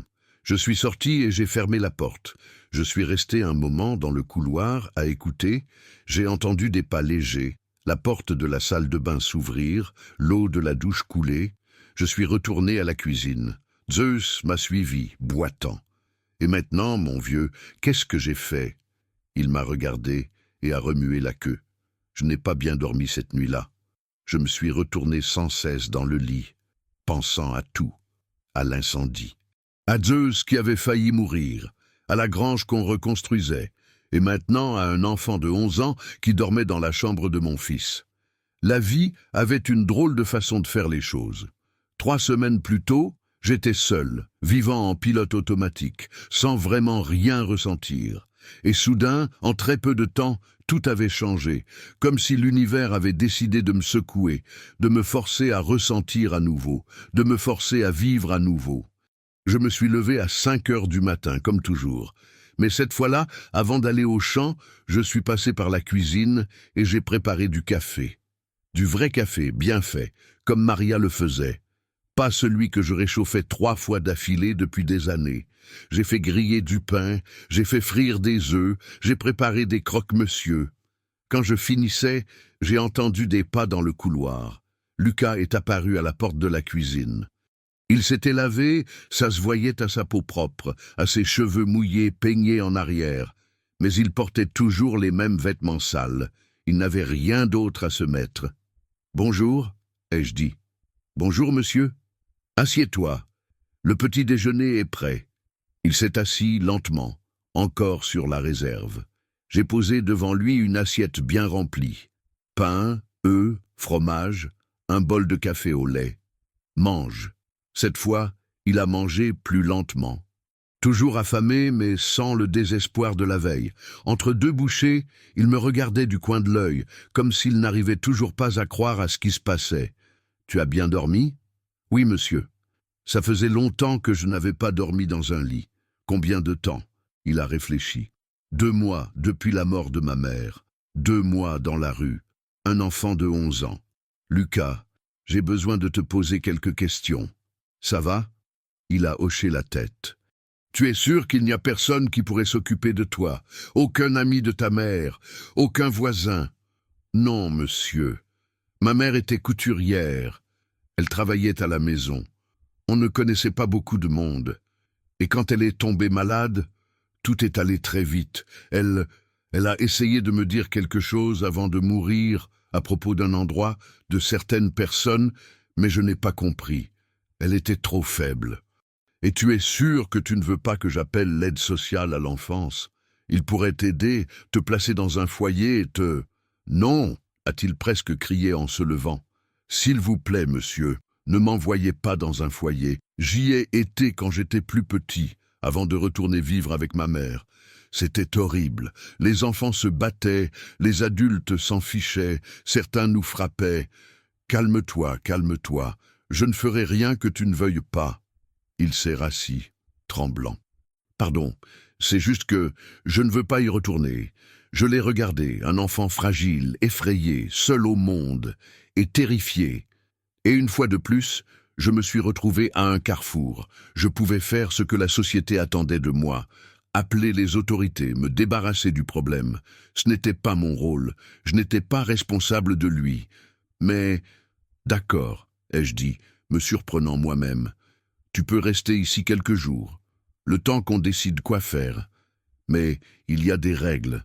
Je suis sorti et j'ai fermé la porte. Je suis resté un moment dans le couloir à écouter. J'ai entendu des pas légers, la porte de la salle de bain s'ouvrir, l'eau de la douche couler. Je suis retourné à la cuisine. Zeus m'a suivi, boitant. « Et maintenant, mon vieux, qu'est-ce que j'ai fait ?» Il m'a regardé et a remué la queue. Je n'ai pas bien dormi cette nuit-là. Je me suis retourné sans cesse dans le lit, pensant à tout, à l'incendie. À Zeus qui avait failli mourir, à la grange qu'on reconstruisait, et maintenant à un enfant de 11 ans qui dormait dans la chambre de mon fils. La vie avait une drôle de façon de faire les choses. 3 semaines plus tôt, j'étais seul, vivant en pilote automatique, sans vraiment rien ressentir. Et soudain, en très peu de temps, tout avait changé, comme si l'univers avait décidé de me secouer, de me forcer à ressentir à nouveau, de me forcer à vivre à nouveau. Je me suis levé à 5 heures du matin, comme toujours. Mais cette fois-là, avant d'aller au champ, je suis passé par la cuisine et j'ai préparé du café. Du vrai café, bien fait, comme Maria le faisait. Pas celui que je réchauffais 3 fois d'affilée depuis des années. J'ai fait griller du pain, j'ai fait frire des œufs, j'ai préparé des croque-monsieur. Quand je finissais, j'ai entendu des pas dans le couloir. Lucas est apparu à la porte de la cuisine. Il s'était lavé, ça se voyait à sa peau propre, à ses cheveux mouillés peignés en arrière. Mais il portait toujours les mêmes vêtements sales. Il n'avait rien d'autre à se mettre. « Bonjour », ai-je dit. « Bonjour, monsieur. Assieds-toi. Le petit déjeuner est prêt. » Il s'est assis lentement, encore sur la réserve. J'ai posé devant lui une assiette bien remplie. Pain, œufs, fromage, un bol de café au lait. Mange. Cette fois, il a mangé plus lentement. Toujours affamé, mais sans le désespoir de la veille. Entre deux bouchées, il me regardait du coin de l'œil, comme s'il n'arrivait toujours pas à croire à ce qui se passait. « Tu as bien dormi ?»« Oui, monsieur. Ça faisait longtemps que je n'avais pas dormi dans un lit. Combien de temps ?» Il a réfléchi. 2 mois depuis la mort de ma mère. 2 mois dans la rue. Un enfant de 11 ans. « Lucas, j'ai besoin de te poser quelques questions. Ça va ?» Il a hoché la tête. « Tu es sûr qu'il n'y a personne qui pourrait s'occuper de toi? Aucun ami de ta mère? Aucun voisin? » « Non, monsieur. Ma mère était couturière. Elle travaillait à la maison. On ne connaissait pas beaucoup de monde. Et quand elle est tombée malade, tout est allé très vite. Elle a essayé de me dire quelque chose avant de mourir à propos d'un endroit, de certaines personnes, mais je n'ai pas compris. Elle était trop faible. Et tu es sûr que tu ne veux pas que j'appelle l'aide sociale à l'enfance? Il pourrait t'aider, te placer dans un foyer et te... »« Non !» a-t-il presque crié en se levant. « S'il vous plaît, monsieur, ne m'envoyez pas dans un foyer. J'y ai été quand j'étais plus petit, avant de retourner vivre avec ma mère. C'était horrible. Les enfants se battaient, les adultes s'en fichaient, certains nous frappaient. Calme-toi, calme-toi. Je ne ferai rien que tu ne veuilles pas. » Il s'est rassis, tremblant. « Pardon, c'est juste que je ne veux pas y retourner. Je l'ai regardé, un enfant fragile, effrayé, seul au monde, et terrifié. Et une fois de plus, je me suis retrouvé à un carrefour. Je pouvais faire ce que la société attendait de moi. Appeler les autorités, me débarrasser du problème. Ce n'était pas mon rôle. Je n'étais pas responsable de lui. Mais, d'accord, ai-je dit, me surprenant moi-même. Tu peux rester ici quelques jours, le temps qu'on décide quoi faire. Mais il y a des règles. »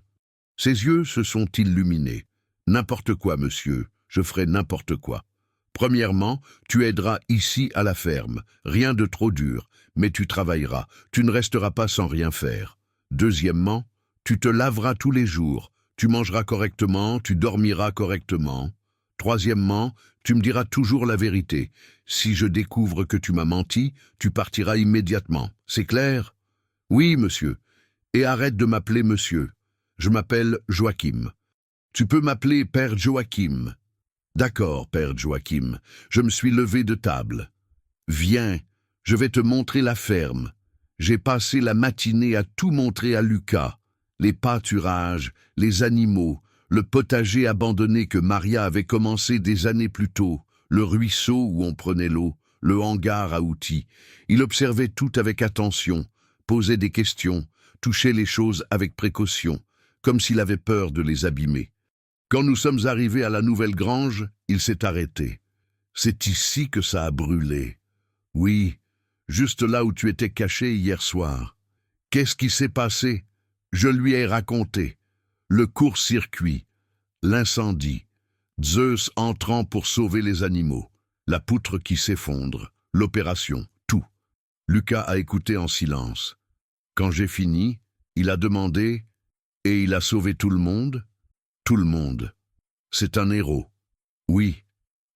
Ses yeux se sont illuminés. « N'importe quoi, monsieur, je ferai n'importe quoi. Premièrement, tu aideras ici à la ferme, rien de trop dur, mais tu travailleras, tu ne resteras pas sans rien faire. Deuxièmement, tu te laveras tous les jours, tu mangeras correctement, tu dormiras correctement. Troisièmement, tu me diras toujours la vérité. Si je découvre que tu m'as menti, tu partiras immédiatement. C'est clair? »« Oui, monsieur. Et arrête de m'appeler monsieur. Je m'appelle Joachim. Tu peux m'appeler Père Joachim. »« D'accord, Père Joachim. Je me suis levé de table. Viens, je vais te montrer la ferme. J'ai passé la matinée à tout montrer à Lucas. Les pâturages, les animaux, le potager abandonné que Maria avait commencé des années plus tôt, le ruisseau où on prenait l'eau, le hangar à outils. Il observait tout avec attention, posait des questions, touchait les choses avec précaution, comme s'il avait peur de les abîmer. Quand nous sommes arrivés à la nouvelle grange, il s'est arrêté. « C'est ici que ça a brûlé. »« Oui, juste là où tu étais caché hier soir. »« Qu'est-ce qui s'est passé ?» Je lui ai raconté. Le court-circuit, l'incendie, Zeus entrant pour sauver les animaux, la poutre qui s'effondre, l'opération, tout. Lucas a écouté en silence. Quand j'ai fini, il a demandé « Et il a sauvé tout le monde ?»« Tout le monde. C'est un héros. » Oui.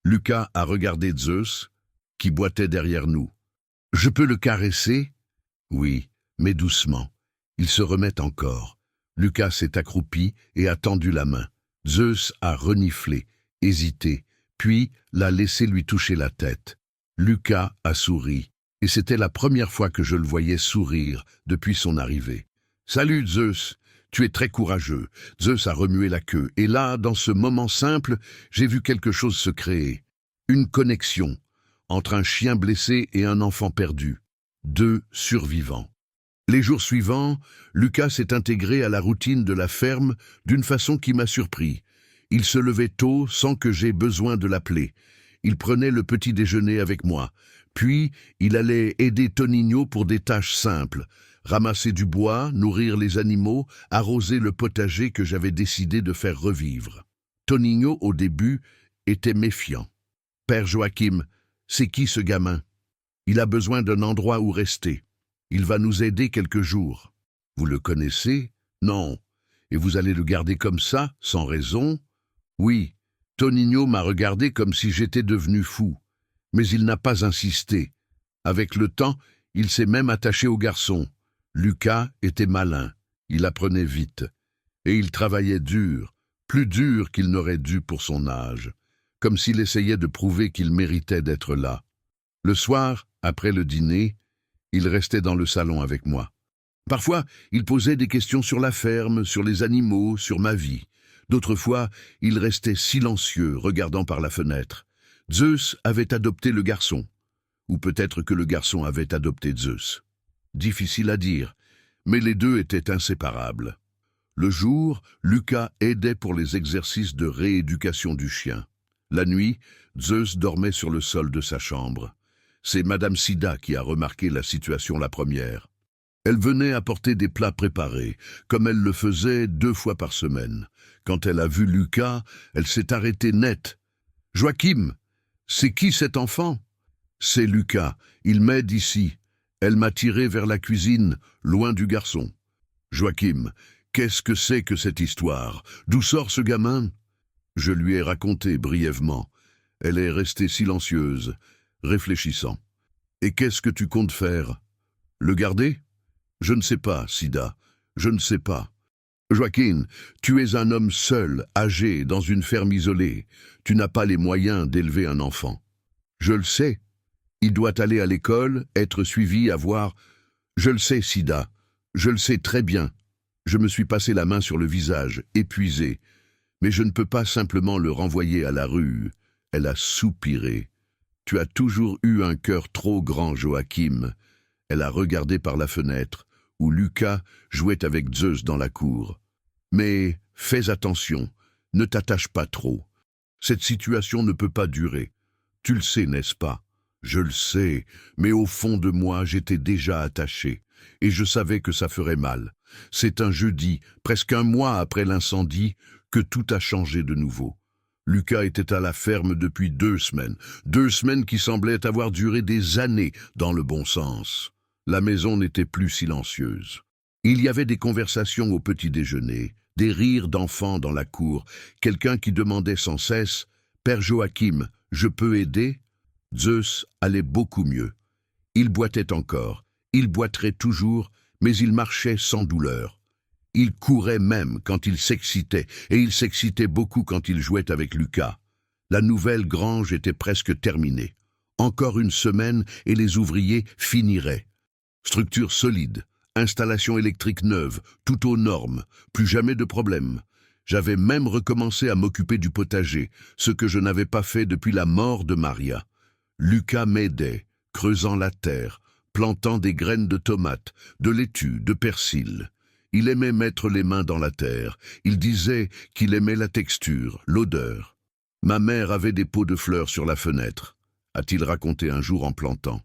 Lucas a regardé Zeus, qui boitait derrière nous. « Je peux le caresser ?» Oui, mais doucement. Il se remet encore. Lucas s'est accroupi et a tendu la main. Zeus a reniflé, hésité, puis l'a laissé lui toucher la tête. Lucas a souri, et c'était la première fois que je le voyais sourire depuis son arrivée. « Salut Zeus, tu es très courageux. » Zeus a remué la queue, et là, dans ce moment simple, j'ai vu quelque chose se créer. Une connexion entre un chien blessé et un enfant perdu. 2 survivants. Les jours suivants, Lucas s'est intégré à la routine de la ferme d'une façon qui m'a surpris. Il se levait tôt sans que j'aie besoin de l'appeler. Il prenait le petit déjeuner avec moi. Puis, il allait aider Toninho pour des tâches simples. Ramasser du bois, nourrir les animaux, arroser le potager que j'avais décidé de faire revivre. Toninho, au début, était méfiant. « Père Joachim, c'est qui ce gamin? Il a besoin d'un endroit où rester. Il va nous aider quelques jours. Vous le connaissez? Non. Et vous allez le garder comme ça, sans raison? Oui. Toninho m'a regardé comme si j'étais devenu fou. Mais il n'a pas insisté. Avec le temps, il s'est même attaché au garçon. Lucas était malin, il apprenait vite. Et il travaillait dur, plus dur qu'il n'aurait dû pour son âge, comme s'il essayait de prouver qu'il méritait d'être là. Le soir, après le dîner, il restait dans le salon avec moi. Parfois, il posait des questions sur la ferme, sur les animaux, sur ma vie. D'autres fois, il restait silencieux, regardant par la fenêtre. Zeus avait adopté le garçon. Ou peut-être que le garçon avait adopté Zeus. Difficile à dire, mais les deux étaient inséparables. Le jour, Lucas aidait pour les exercices de rééducation du chien. La nuit, Zeus dormait sur le sol de sa chambre. C'est Madame Sida qui a remarqué la situation la première. Elle venait apporter des plats préparés, comme elle le faisait 2 fois par semaine. Quand elle a vu Lucas, elle s'est arrêtée net. « Joachim, c'est qui cet enfant ?»« C'est Lucas, il m'aide ici. » Elle m'a tiré vers la cuisine, loin du garçon. « Joachim, qu'est-ce que c'est que cette histoire? D'où sort ce gamin ?» Je lui ai raconté brièvement. Elle est restée silencieuse, réfléchissant. « Et qu'est-ce que tu comptes faire? Le garder ?» « Je ne sais pas, Sida, je ne sais pas. Joaquin, tu es un homme seul, âgé, dans une ferme isolée. Tu n'as pas les moyens d'élever un enfant. Je le sais. Il doit aller à l'école, être suivi, avoir... Je le sais, Sida, je le sais très bien. Je me suis passé la main sur le visage, épuisé. Mais je ne peux pas simplement le renvoyer à la rue. » Elle a soupiré. « Tu as toujours eu un cœur trop grand, Joachim. » Elle a regardé par la fenêtre, où Lucas jouait avec Zeus dans la cour. « Mais fais attention, ne t'attache pas trop. Cette situation ne peut pas durer. Tu le sais, n'est-ce pas? Je le sais, mais au fond de moi, j'étais déjà attaché, et je savais que ça ferait mal. C'est un jeudi, presque un mois après l'incendie, que tout a changé de nouveau. Lucas était à la ferme depuis 2 semaines, 2 semaines qui semblaient avoir duré des années dans le bon sens. La maison n'était plus silencieuse. Il y avait des conversations au petit déjeuner, des rires d'enfants dans la cour, quelqu'un qui demandait sans cesse « Père Joachim, je peux aider ?» Zeus allait beaucoup mieux. Il boitait encore, il boiterait toujours, mais il marchait sans douleur. Il courait même quand il s'excitait, et il s'excitait beaucoup quand il jouait avec Lucas. La nouvelle grange était presque terminée. Encore 1 semaine et les ouvriers finiraient. Structure solide, installation électrique neuve, tout aux normes, plus jamais de problème. J'avais même recommencé à m'occuper du potager, ce que je n'avais pas fait depuis la mort de Maria. Lucas m'aidait, creusant la terre, plantant des graines de tomates, de laitue, de persil. Il aimait mettre les mains dans la terre. Il disait qu'il aimait la texture, l'odeur. Ma mère avait des pots de fleurs sur la fenêtre, a-t-il raconté un jour en plantant.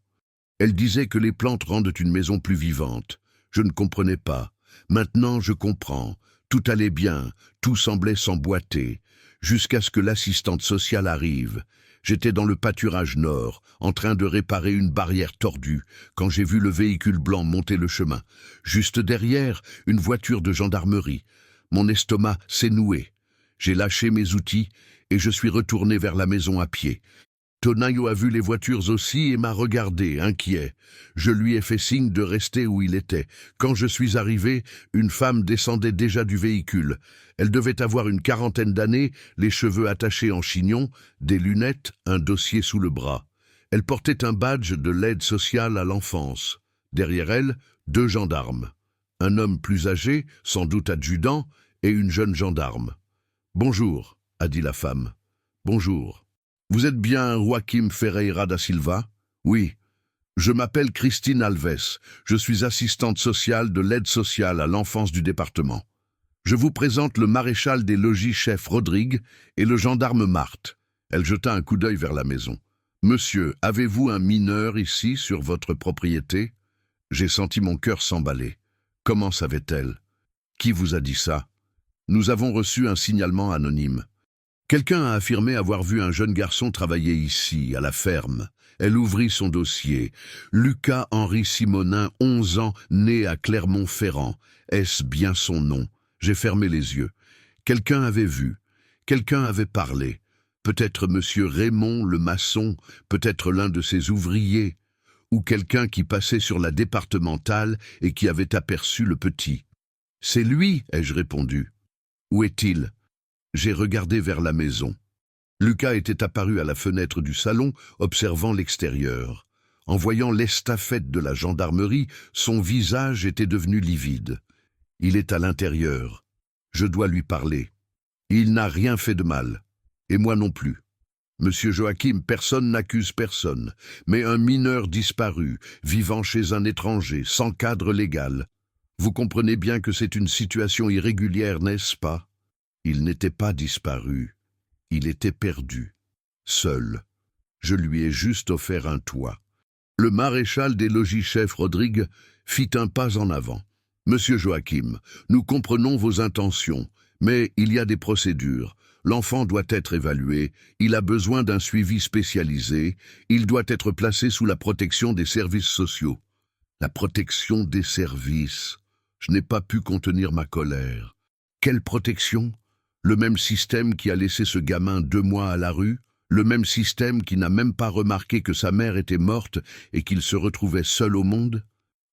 Elle disait que les plantes rendent une maison plus vivante. Je ne comprenais pas. Maintenant, je comprends. Tout allait bien, tout semblait s'emboîter, jusqu'à ce que l'assistante sociale arrive. J'étais dans le pâturage nord, en train de réparer une barrière tordue, quand j'ai vu le véhicule blanc monter le chemin. Juste derrière, une voiture de gendarmerie. Mon estomac s'est noué. J'ai lâché mes outils et je suis retourné vers la maison à pied. Tonaio a vu les voitures aussi et m'a regardé, inquiet. Je lui ai fait signe de rester où il était. Quand je suis arrivé, une femme descendait déjà du véhicule. Elle devait avoir une 40aine d'années, les cheveux attachés en chignon, des lunettes, un dossier sous le bras. Elle portait un badge de l'aide sociale à l'enfance. Derrière elle, 2 gendarmes. Un homme plus âgé, sans doute adjudant, et une jeune gendarme. « Bonjour », a dit la femme. « Bonjour. Vous êtes bien Joachim Ferreira da Silva? Oui. Je m'appelle Christine Alves. Je suis assistante sociale de l'aide sociale à l'enfance du département. Je vous présente le maréchal des logis chef Rodrigue et le gendarme Marthe. » Elle jeta un coup d'œil vers la maison. « Monsieur, avez-vous un mineur ici sur votre propriété ?» J'ai senti mon cœur s'emballer. Comment savait-elle? Qui vous a dit ça? Nous avons reçu un signalement anonyme. Quelqu'un a affirmé avoir vu un jeune garçon travailler ici, à la ferme. Elle ouvrit son dossier. Lucas Henri Simonin, 11 ans, né à Clermont-Ferrand. Est-ce bien son nom? J'ai fermé les yeux. Quelqu'un avait vu. Quelqu'un avait parlé. Peut-être monsieur Raymond le maçon, peut-être l'un de ses ouvriers, ou quelqu'un qui passait sur la départementale et qui avait aperçu le petit. « C'est lui, ai-je répondu. « Où est-il » J'ai regardé vers la maison. Lucas était apparu à la fenêtre du salon, observant l'extérieur. En voyant l'estafette de la gendarmerie, son visage était devenu livide. Il est à l'intérieur. Je dois lui parler. Il n'a rien fait de mal. Et moi non plus. Monsieur Joachim, personne n'accuse personne, mais un mineur disparu, vivant chez un étranger, sans cadre légal. Vous comprenez bien que c'est une situation irrégulière, n'est-ce pas? Il n'était pas disparu. Il était perdu. Seul. Je lui ai juste offert un toit. Le maréchal des logis-chefs Rodrigue fit un pas en avant. « Monsieur Joachim, nous comprenons vos intentions, mais il y a des procédures. L'enfant doit être évalué, il a besoin d'un suivi spécialisé, il doit être placé sous la protection des services sociaux. » La protection des services. Je n'ai pas pu contenir ma colère. Quelle protection? Le même système qui a laissé ce gamin 2 mois à la rue? Le même système qui n'a même pas remarqué que sa mère était morte et qu'il se retrouvait seul au monde?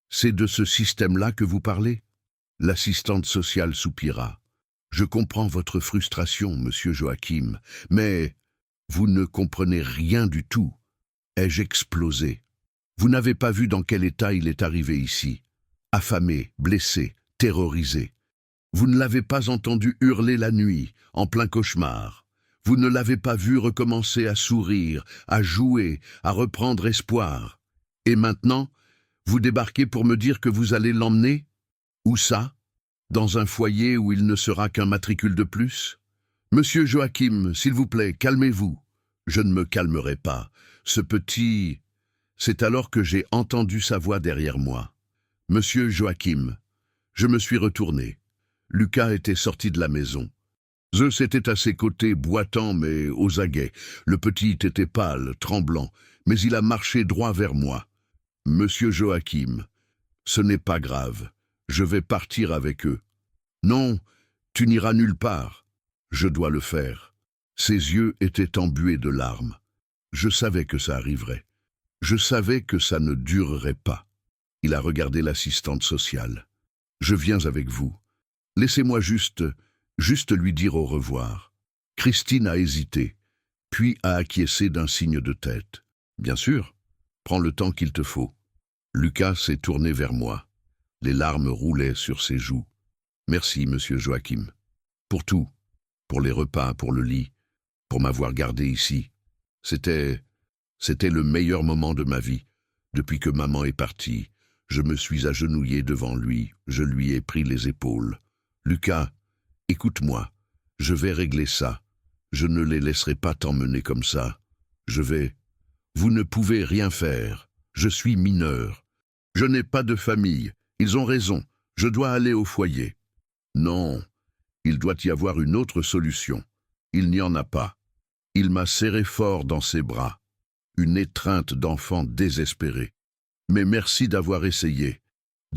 C'est de ce système-là que vous parlez? L'assistante sociale soupira. Je comprends votre frustration, monsieur Joachim, mais vous ne comprenez rien du tout. Ai-je explosé? Vous n'avez pas vu dans quel état il est arrivé ici. Affamé, blessé, terrorisé. Vous ne l'avez pas entendu hurler la nuit, en plein cauchemar. Vous ne l'avez pas vu recommencer à sourire, à jouer, à reprendre espoir. Et maintenant, vous débarquez pour me dire que vous allez l'emmener? Où ça? Dans un foyer où il ne sera qu'un matricule de plus? Monsieur Joachim, s'il vous plaît, calmez-vous. Je ne me calmerai pas. Ce petit... C'est alors que j'ai entendu sa voix derrière moi. Monsieur Joachim. Je me suis retourné. Lucas était sorti de la maison. Zeus était à ses côtés, boitant mais aux aguets. Le petit était pâle, tremblant, mais il a marché droit vers moi. Monsieur Joachim, ce n'est pas grave. Je vais partir avec eux. Non, tu n'iras nulle part. Je dois le faire. Ses yeux étaient embués de larmes. Je savais que ça arriverait. Je savais que ça ne durerait pas. Il a regardé l'assistante sociale. Je viens avec vous. Laissez-moi juste lui dire au revoir. Christine a hésité, puis a acquiescé d'un signe de tête. Bien sûr, prends le temps qu'il te faut. Lucas s'est tourné vers moi. Les larmes roulaient sur ses joues. Merci, monsieur Joachim. Pour tout. Pour les repas, pour le lit, pour m'avoir gardé ici. C'était le meilleur moment de ma vie. Depuis que maman est partie, je me suis agenouillé devant lui, je lui ai pris les épaules. Lucas, écoute-moi, je vais régler ça. Je ne les laisserai pas t'emmener comme ça. Je vais... Vous ne pouvez rien faire. Je suis mineur. Je n'ai pas de famille. Ils ont raison. Je dois aller au foyer. Non, il doit y avoir une autre solution. Il n'y en a pas. Il m'a serré fort dans ses bras. Une étreinte d'enfant désespéré. Mais merci d'avoir essayé.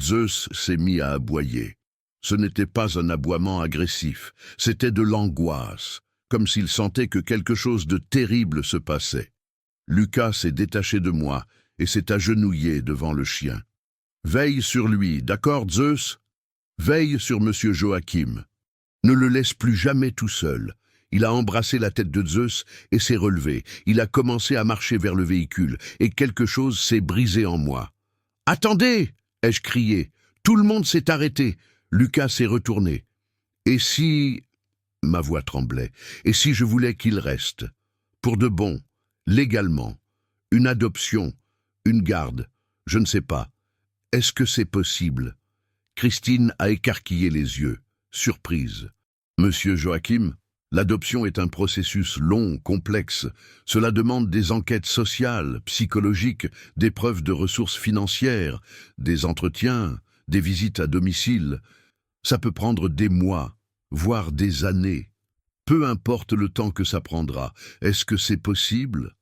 Zeus s'est mis à aboyer. Ce n'était pas un aboiement agressif, c'était de l'angoisse, comme s'il sentait que quelque chose de terrible se passait. Lucas s'est détaché de moi et s'est agenouillé devant le chien. Veille sur lui, d'accord, Zeus? Veille sur monsieur Joachim. Ne le laisse plus jamais tout seul. Il a embrassé la tête de Zeus et s'est relevé. Il a commencé à marcher vers le véhicule et quelque chose s'est brisé en moi. « Attendez !» ai-je crié. Tout le monde s'est arrêté. Lucas s'est retourné. « Et si... » ma voix tremblait. « Et si je voulais qu'il reste? Pour de bon, légalement. Une adoption, une garde, je ne sais pas. Est-ce que c'est possible ?» Christine a écarquillé les yeux, surprise. « Monsieur Joachim, l'adoption est un processus long, complexe. Cela demande des enquêtes sociales, psychologiques, des preuves de ressources financières, des entretiens, des visites à domicile. Ça peut prendre des mois, voire des années. Peu importe le temps que ça prendra. Est-ce que c'est possible ?»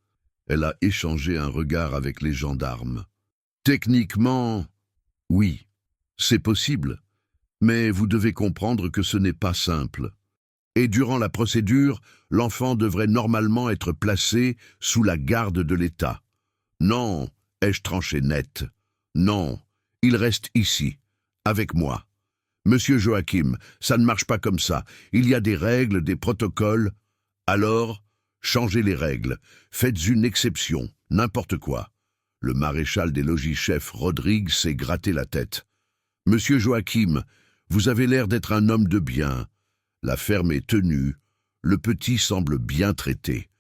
Elle a échangé un regard avec les gendarmes. « Techniquement, oui, c'est possible. Mais vous devez comprendre que ce n'est pas simple. Et durant la procédure, l'enfant devrait normalement être placé sous la garde de l'État. Non, ai-je tranché net. Non, il reste ici, avec moi. Monsieur Joachim, ça ne marche pas comme ça. Il y a des règles, des protocoles. Alors, changez les règles. Faites une exception, n'importe quoi. Le maréchal des logis-chefs Rodrigue s'est gratté la tête. Monsieur Joachim, vous avez l'air d'être un homme de bien. La ferme est tenue. Le petit semble bien traité.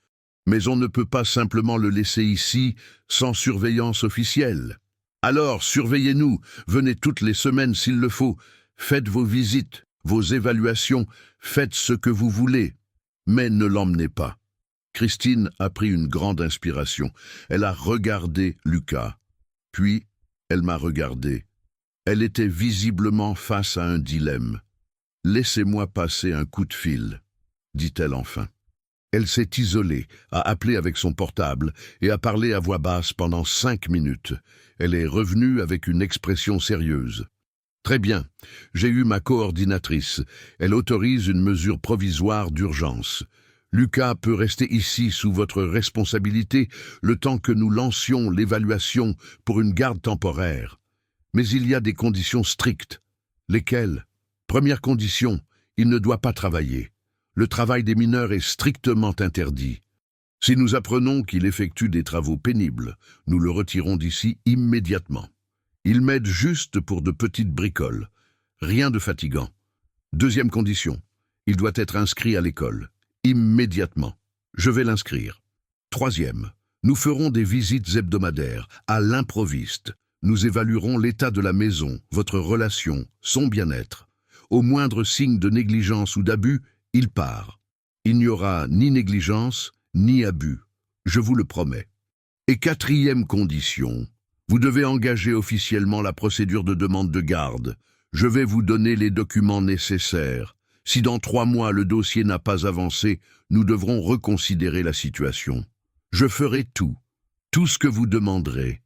Mais on ne peut pas simplement le laisser ici sans surveillance officielle. Alors, surveillez-nous. Venez toutes les semaines s'il le faut. Faites vos visites, vos évaluations. Faites ce que vous voulez. Mais ne l'emmenez pas. Christine a pris une grande inspiration. Elle a regardé Lucas. Puis, elle m'a regardé. Elle était visiblement face à un dilemme. « Laissez-moi passer un coup de fil », dit-elle enfin. Elle s'est isolée, a appelé avec son portable et a parlé à voix basse pendant 5 minutes. Elle est revenue avec une expression sérieuse. « Très bien, j'ai eu ma coordinatrice. Elle autorise une mesure provisoire d'urgence. Lucas peut rester ici sous votre responsabilité le temps que nous lancions l'évaluation pour une garde temporaire. Mais il y a des conditions strictes. Lesquelles ? Première condition, il ne doit pas travailler. Le travail des mineurs est strictement interdit. Si nous apprenons qu'il effectue des travaux pénibles, nous le retirons d'ici immédiatement. Il m'aide juste pour de petites bricoles. Rien de fatigant. Deuxième condition, il doit être inscrit à l'école. Immédiatement. Je vais l'inscrire. Troisième, nous ferons des visites hebdomadaires, à l'improviste. Nous évaluerons l'état de la maison, votre relation, son bien-être. Au moindre signe de négligence ou d'abus, il part. Il n'y aura ni négligence, ni abus. Je vous le promets. Et quatrième condition, vous devez engager officiellement la procédure de demande de garde. Je vais vous donner les documents nécessaires. Si dans 3 mois le dossier n'a pas avancé, nous devrons reconsidérer la situation. Je ferai tout ce que vous demanderez.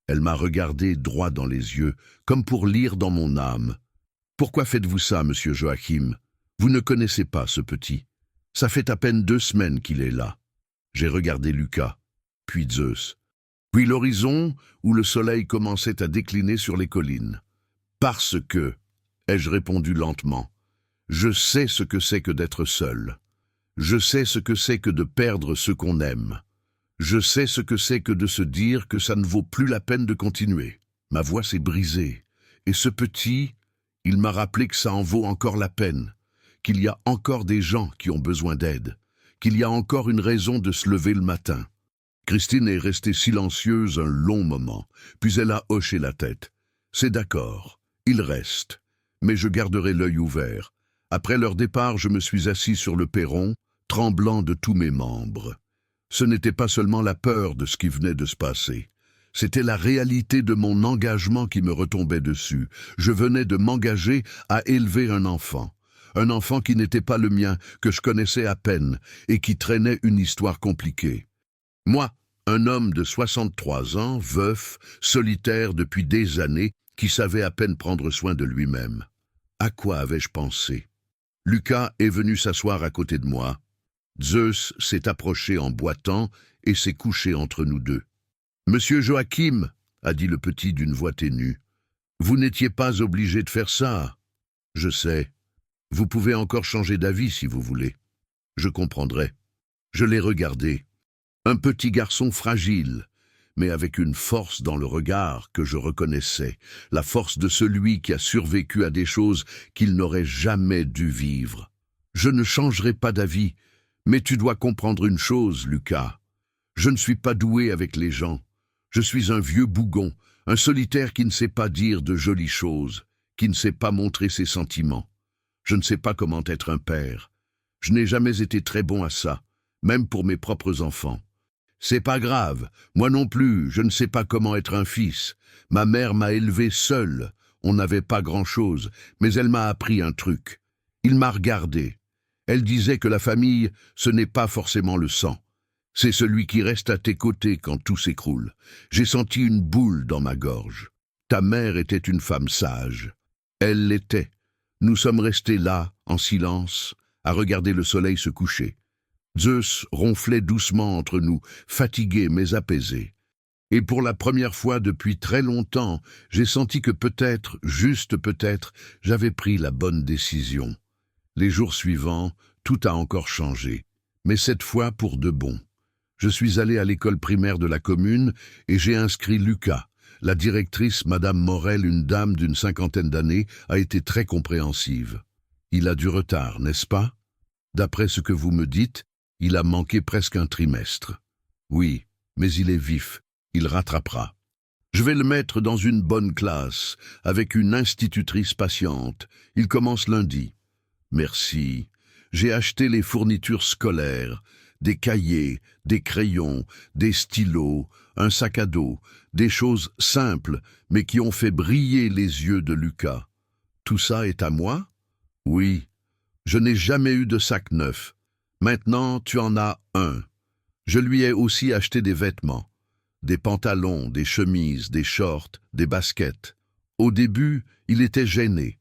Elle m'a regardé droit dans les yeux, comme pour lire dans mon âme. Pourquoi faites-vous ça, monsieur Joachim? Vous ne connaissez pas ce petit. Ça fait à peine 2 semaines qu'il est là. J'ai regardé Lucas, puis Zeus, puis l'horizon où le soleil commençait à décliner sur les collines. Parce que, ai-je répondu lentement, je sais ce que c'est que d'être seul. Je sais ce que c'est que de perdre ce qu'on aime. Je sais ce que c'est que de se dire que ça ne vaut plus la peine de continuer. Ma voix s'est brisée, et ce petit, il m'a rappelé que ça en vaut encore la peine, qu'il y a encore des gens qui ont besoin d'aide, qu'il y a encore une raison de se lever le matin. Christine est restée silencieuse un long moment, puis elle a hoché la tête. C'est d'accord, il reste, mais je garderai l'œil ouvert. Après leur départ, je me suis assis sur le perron, tremblant de tous mes membres. Ce n'était pas seulement la peur de ce qui venait de se passer. C'était la réalité de mon engagement qui me retombait dessus. Je venais de m'engager à élever un enfant qui n'était pas le mien, que je connaissais à peine, et qui traînait une histoire compliquée. Moi, un homme de 63 ans, veuf, solitaire depuis des années, qui savait à peine prendre soin de lui-même. À quoi avais-je pensé? Lucas est venu s'asseoir à côté de moi. Zeus s'est approché en boitant et s'est couché entre nous deux. « Monsieur Joachim, » a dit le petit d'une voix ténue, « vous n'étiez pas obligé de faire ça. Je sais. Vous pouvez encore changer d'avis si vous voulez. Je comprendrai. » Je l'ai regardé. Un petit garçon fragile, mais avec une force dans le regard que je reconnaissais, la force de celui qui a survécu à des choses qu'il n'aurait jamais dû vivre. Je ne changerai pas d'avis, mais tu dois comprendre une chose, Lucas. Je ne suis pas doué avec les gens. Je suis un vieux bougon, un solitaire qui ne sait pas dire de jolies choses, qui ne sait pas montrer ses sentiments. Je ne sais pas comment être un père. Je n'ai jamais été très bon à ça, même pour mes propres enfants. C'est pas grave, moi non plus, je ne sais pas comment être un fils. Ma mère m'a élevé seule, on n'avait pas grand-chose, mais elle m'a appris un truc. Il m'a regardé. Elle disait que la famille, ce n'est pas forcément le sang. C'est celui qui reste à tes côtés quand tout s'écroule. J'ai senti une boule dans ma gorge. Ta mère était une femme sage. Elle l'était. Nous sommes restés là, en silence, à regarder le soleil se coucher. Zeus ronflait doucement entre nous, fatigué mais apaisé. Et pour la première fois depuis très longtemps, j'ai senti que peut-être, juste peut-être, j'avais pris la bonne décision. Les jours suivants, tout a encore changé, mais cette fois pour de bon. Je suis allé à l'école primaire de la commune et j'ai inscrit Lucas. La directrice, Madame Morel, une dame d'une 50aine d'années, a été très compréhensive. Il a du retard, n'est-ce pas? D'après ce que vous me dites, il a manqué presque un trimestre. Oui, mais il est vif, il rattrapera. Je vais le mettre dans une bonne classe, avec une institutrice patiente. Il commence lundi. Merci. J'ai acheté les fournitures scolaires, des cahiers, des crayons, des stylos, un sac à dos, des choses simples, mais qui ont fait briller les yeux de Lucas. Tout ça est à moi? Oui. Je n'ai jamais eu de sac neuf. Maintenant, tu en as un. Je lui ai aussi acheté des vêtements. Des pantalons, des chemises, des shorts, des baskets. Au début, il était gêné.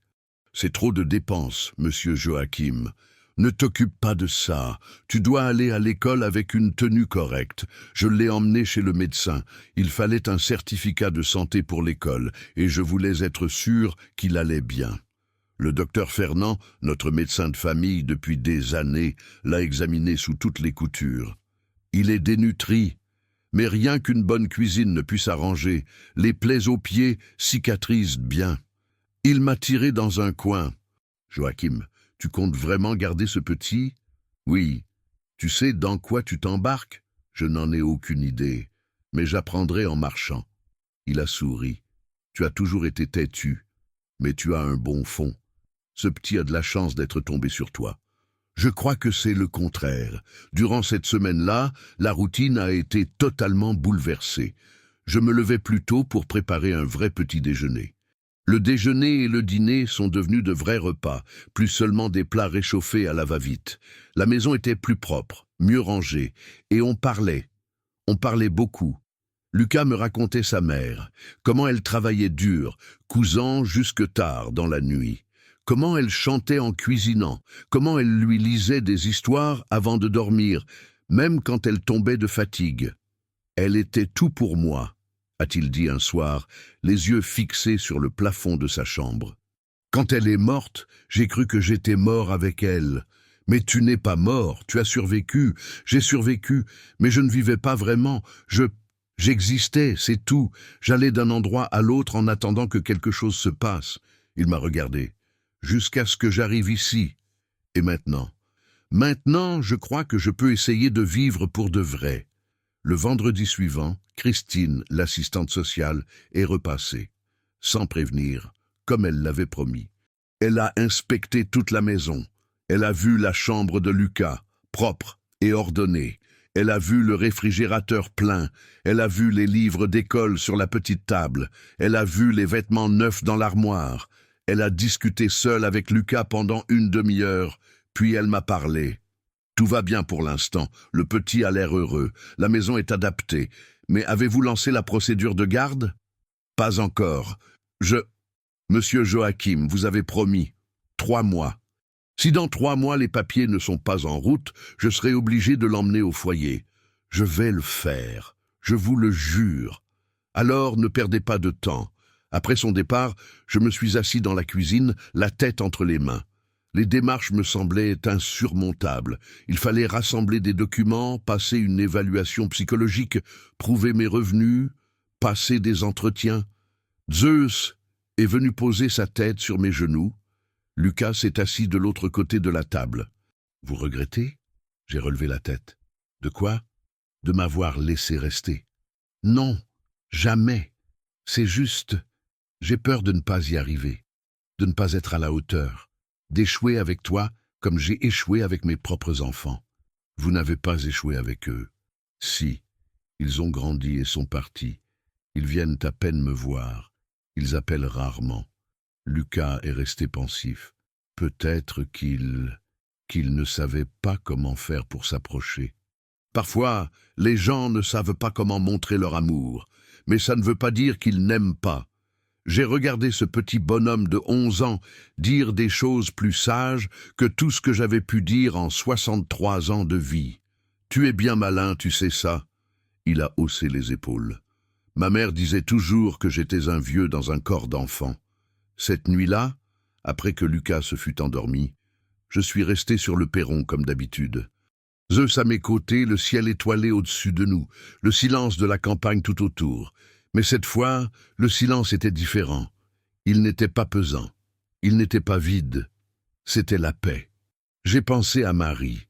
C'est trop de dépenses, monsieur Joachim. Ne t'occupe pas de ça. Tu dois aller à l'école avec une tenue correcte. Je l'ai emmené chez le médecin. Il fallait un certificat de santé pour l'école, et je voulais être sûr qu'il allait bien. Le docteur Fernand, notre médecin de famille depuis des années, l'a examiné sous toutes les coutures. Il est dénutri, mais rien qu'une bonne cuisine ne puisse arranger. Les plaies aux pieds cicatrisent bien. Il m'a tiré dans un coin. Joachim, tu comptes vraiment garder ce petit? Oui. Tu sais dans quoi tu t'embarques? Je n'en ai aucune idée, mais j'apprendrai en marchant. Il a souri. Tu as toujours été têtu, mais tu as un bon fond. Ce petit a de la chance d'être tombé sur toi. Je crois que c'est le contraire. Durant cette semaine-là, la routine a été totalement bouleversée. Je me levais plus tôt pour préparer un vrai petit déjeuner. Le déjeuner et le dîner sont devenus de vrais repas, plus seulement des plats réchauffés à la va-vite. La maison était plus propre, mieux rangée, et on parlait. On parlait beaucoup. Lucas me racontait sa mère, comment elle travaillait dur, cousant jusque tard dans la nuit. Comment elle chantait en cuisinant, comment elle lui lisait des histoires avant de dormir, même quand elle tombait de fatigue. Elle était tout pour moi, a-t-il dit un soir, les yeux fixés sur le plafond de sa chambre. Quand elle est morte, j'ai cru que j'étais mort avec elle. Mais tu n'es pas mort, tu as survécu, j'ai survécu, mais je ne vivais pas vraiment, j'existais, c'est tout. J'allais d'un endroit à l'autre en attendant que quelque chose se passe. Il m'a regardé. Jusqu'à ce que j'arrive ici. Et maintenant? Maintenant, je crois que je peux essayer de vivre pour de vrai. Le vendredi suivant, Christine, l'assistante sociale, est repassée, sans prévenir, comme elle l'avait promis. Elle a inspecté toute la maison. Elle a vu la chambre de Lucas, propre et ordonnée. Elle a vu le réfrigérateur plein. Elle a vu les livres d'école sur la petite table. Elle a vu les vêtements neufs dans l'armoire. Elle a discuté seule avec Lucas pendant une demi-heure, puis elle m'a parlé. Tout va bien pour l'instant, le petit a l'air heureux, la maison est adaptée. Mais avez-vous lancé la procédure de garde? Pas encore. Monsieur Joachim, vous avez promis. 3 mois. Si dans 3 mois les papiers ne sont pas en route, je serai obligé de l'emmener au foyer. Je vais le faire, je vous le jure. Alors ne perdez pas de temps. Après son départ, je me suis assis dans la cuisine, la tête entre les mains. Les démarches me semblaient insurmontables. Il fallait rassembler des documents, passer une évaluation psychologique, prouver mes revenus, passer des entretiens. Zeus est venu poser sa tête sur mes genoux. Lucas s'est assis de l'autre côté de la table. « Vous regrettez ?» J'ai relevé la tête. « De quoi ?»« De m'avoir laissé rester. »« Non, jamais. C'est juste... J'ai peur de ne pas y arriver, de ne pas être à la hauteur, d'échouer avec toi comme j'ai échoué avec mes propres enfants. Vous n'avez pas échoué avec eux. Si, ils ont grandi et sont partis. Ils viennent à peine me voir. Ils appellent rarement. Lucas est resté pensif. Peut-être qu'il ne savait pas comment faire pour s'approcher. Parfois, les gens ne savent pas comment montrer leur amour, mais ça ne veut pas dire qu'ils n'aiment pas. J'ai regardé ce petit bonhomme de 11 ans dire des choses plus sages que tout ce que j'avais pu dire en 63 ans de vie. « Tu es bien malin, tu sais ça ?» Il a haussé les épaules. Ma mère disait toujours que j'étais un vieux dans un corps d'enfant. Cette nuit-là, après que Lucas se fut endormi, je suis resté sur le perron comme d'habitude. Zeus à mes côtés, le ciel étoilé au-dessus de nous, le silence de la campagne tout autour. Mais cette fois, le silence était différent. Il n'était pas pesant. Il n'était pas vide. C'était la paix. J'ai pensé à Marie.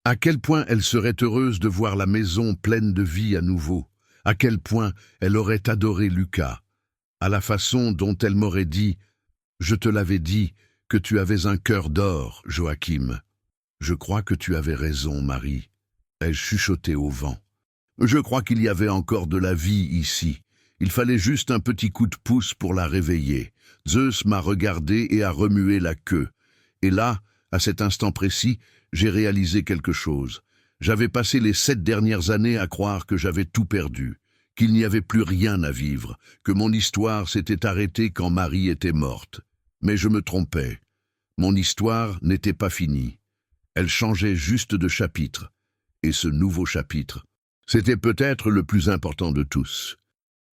À quel point elle serait heureuse de voir la maison pleine de vie à nouveau. À quel point elle aurait adoré Lucas. À la façon dont elle m'aurait dit « Je te l'avais dit que tu avais un cœur d'or, Joachim. » « Je crois que tu avais raison, Marie. » Ai-je chuchoté au vent. Je crois qu'il y avait encore de la vie ici. Il fallait juste un petit coup de pouce pour la réveiller. Zeus m'a regardé et a remué la queue. Et là, à cet instant précis, j'ai réalisé quelque chose. J'avais passé les 7 dernières années à croire que j'avais tout perdu, qu'il n'y avait plus rien à vivre, que mon histoire s'était arrêtée quand Marie était morte. Mais je me trompais. Mon histoire n'était pas finie. Elle changeait juste de chapitre. Et ce nouveau chapitre, c'était peut-être le plus important de tous.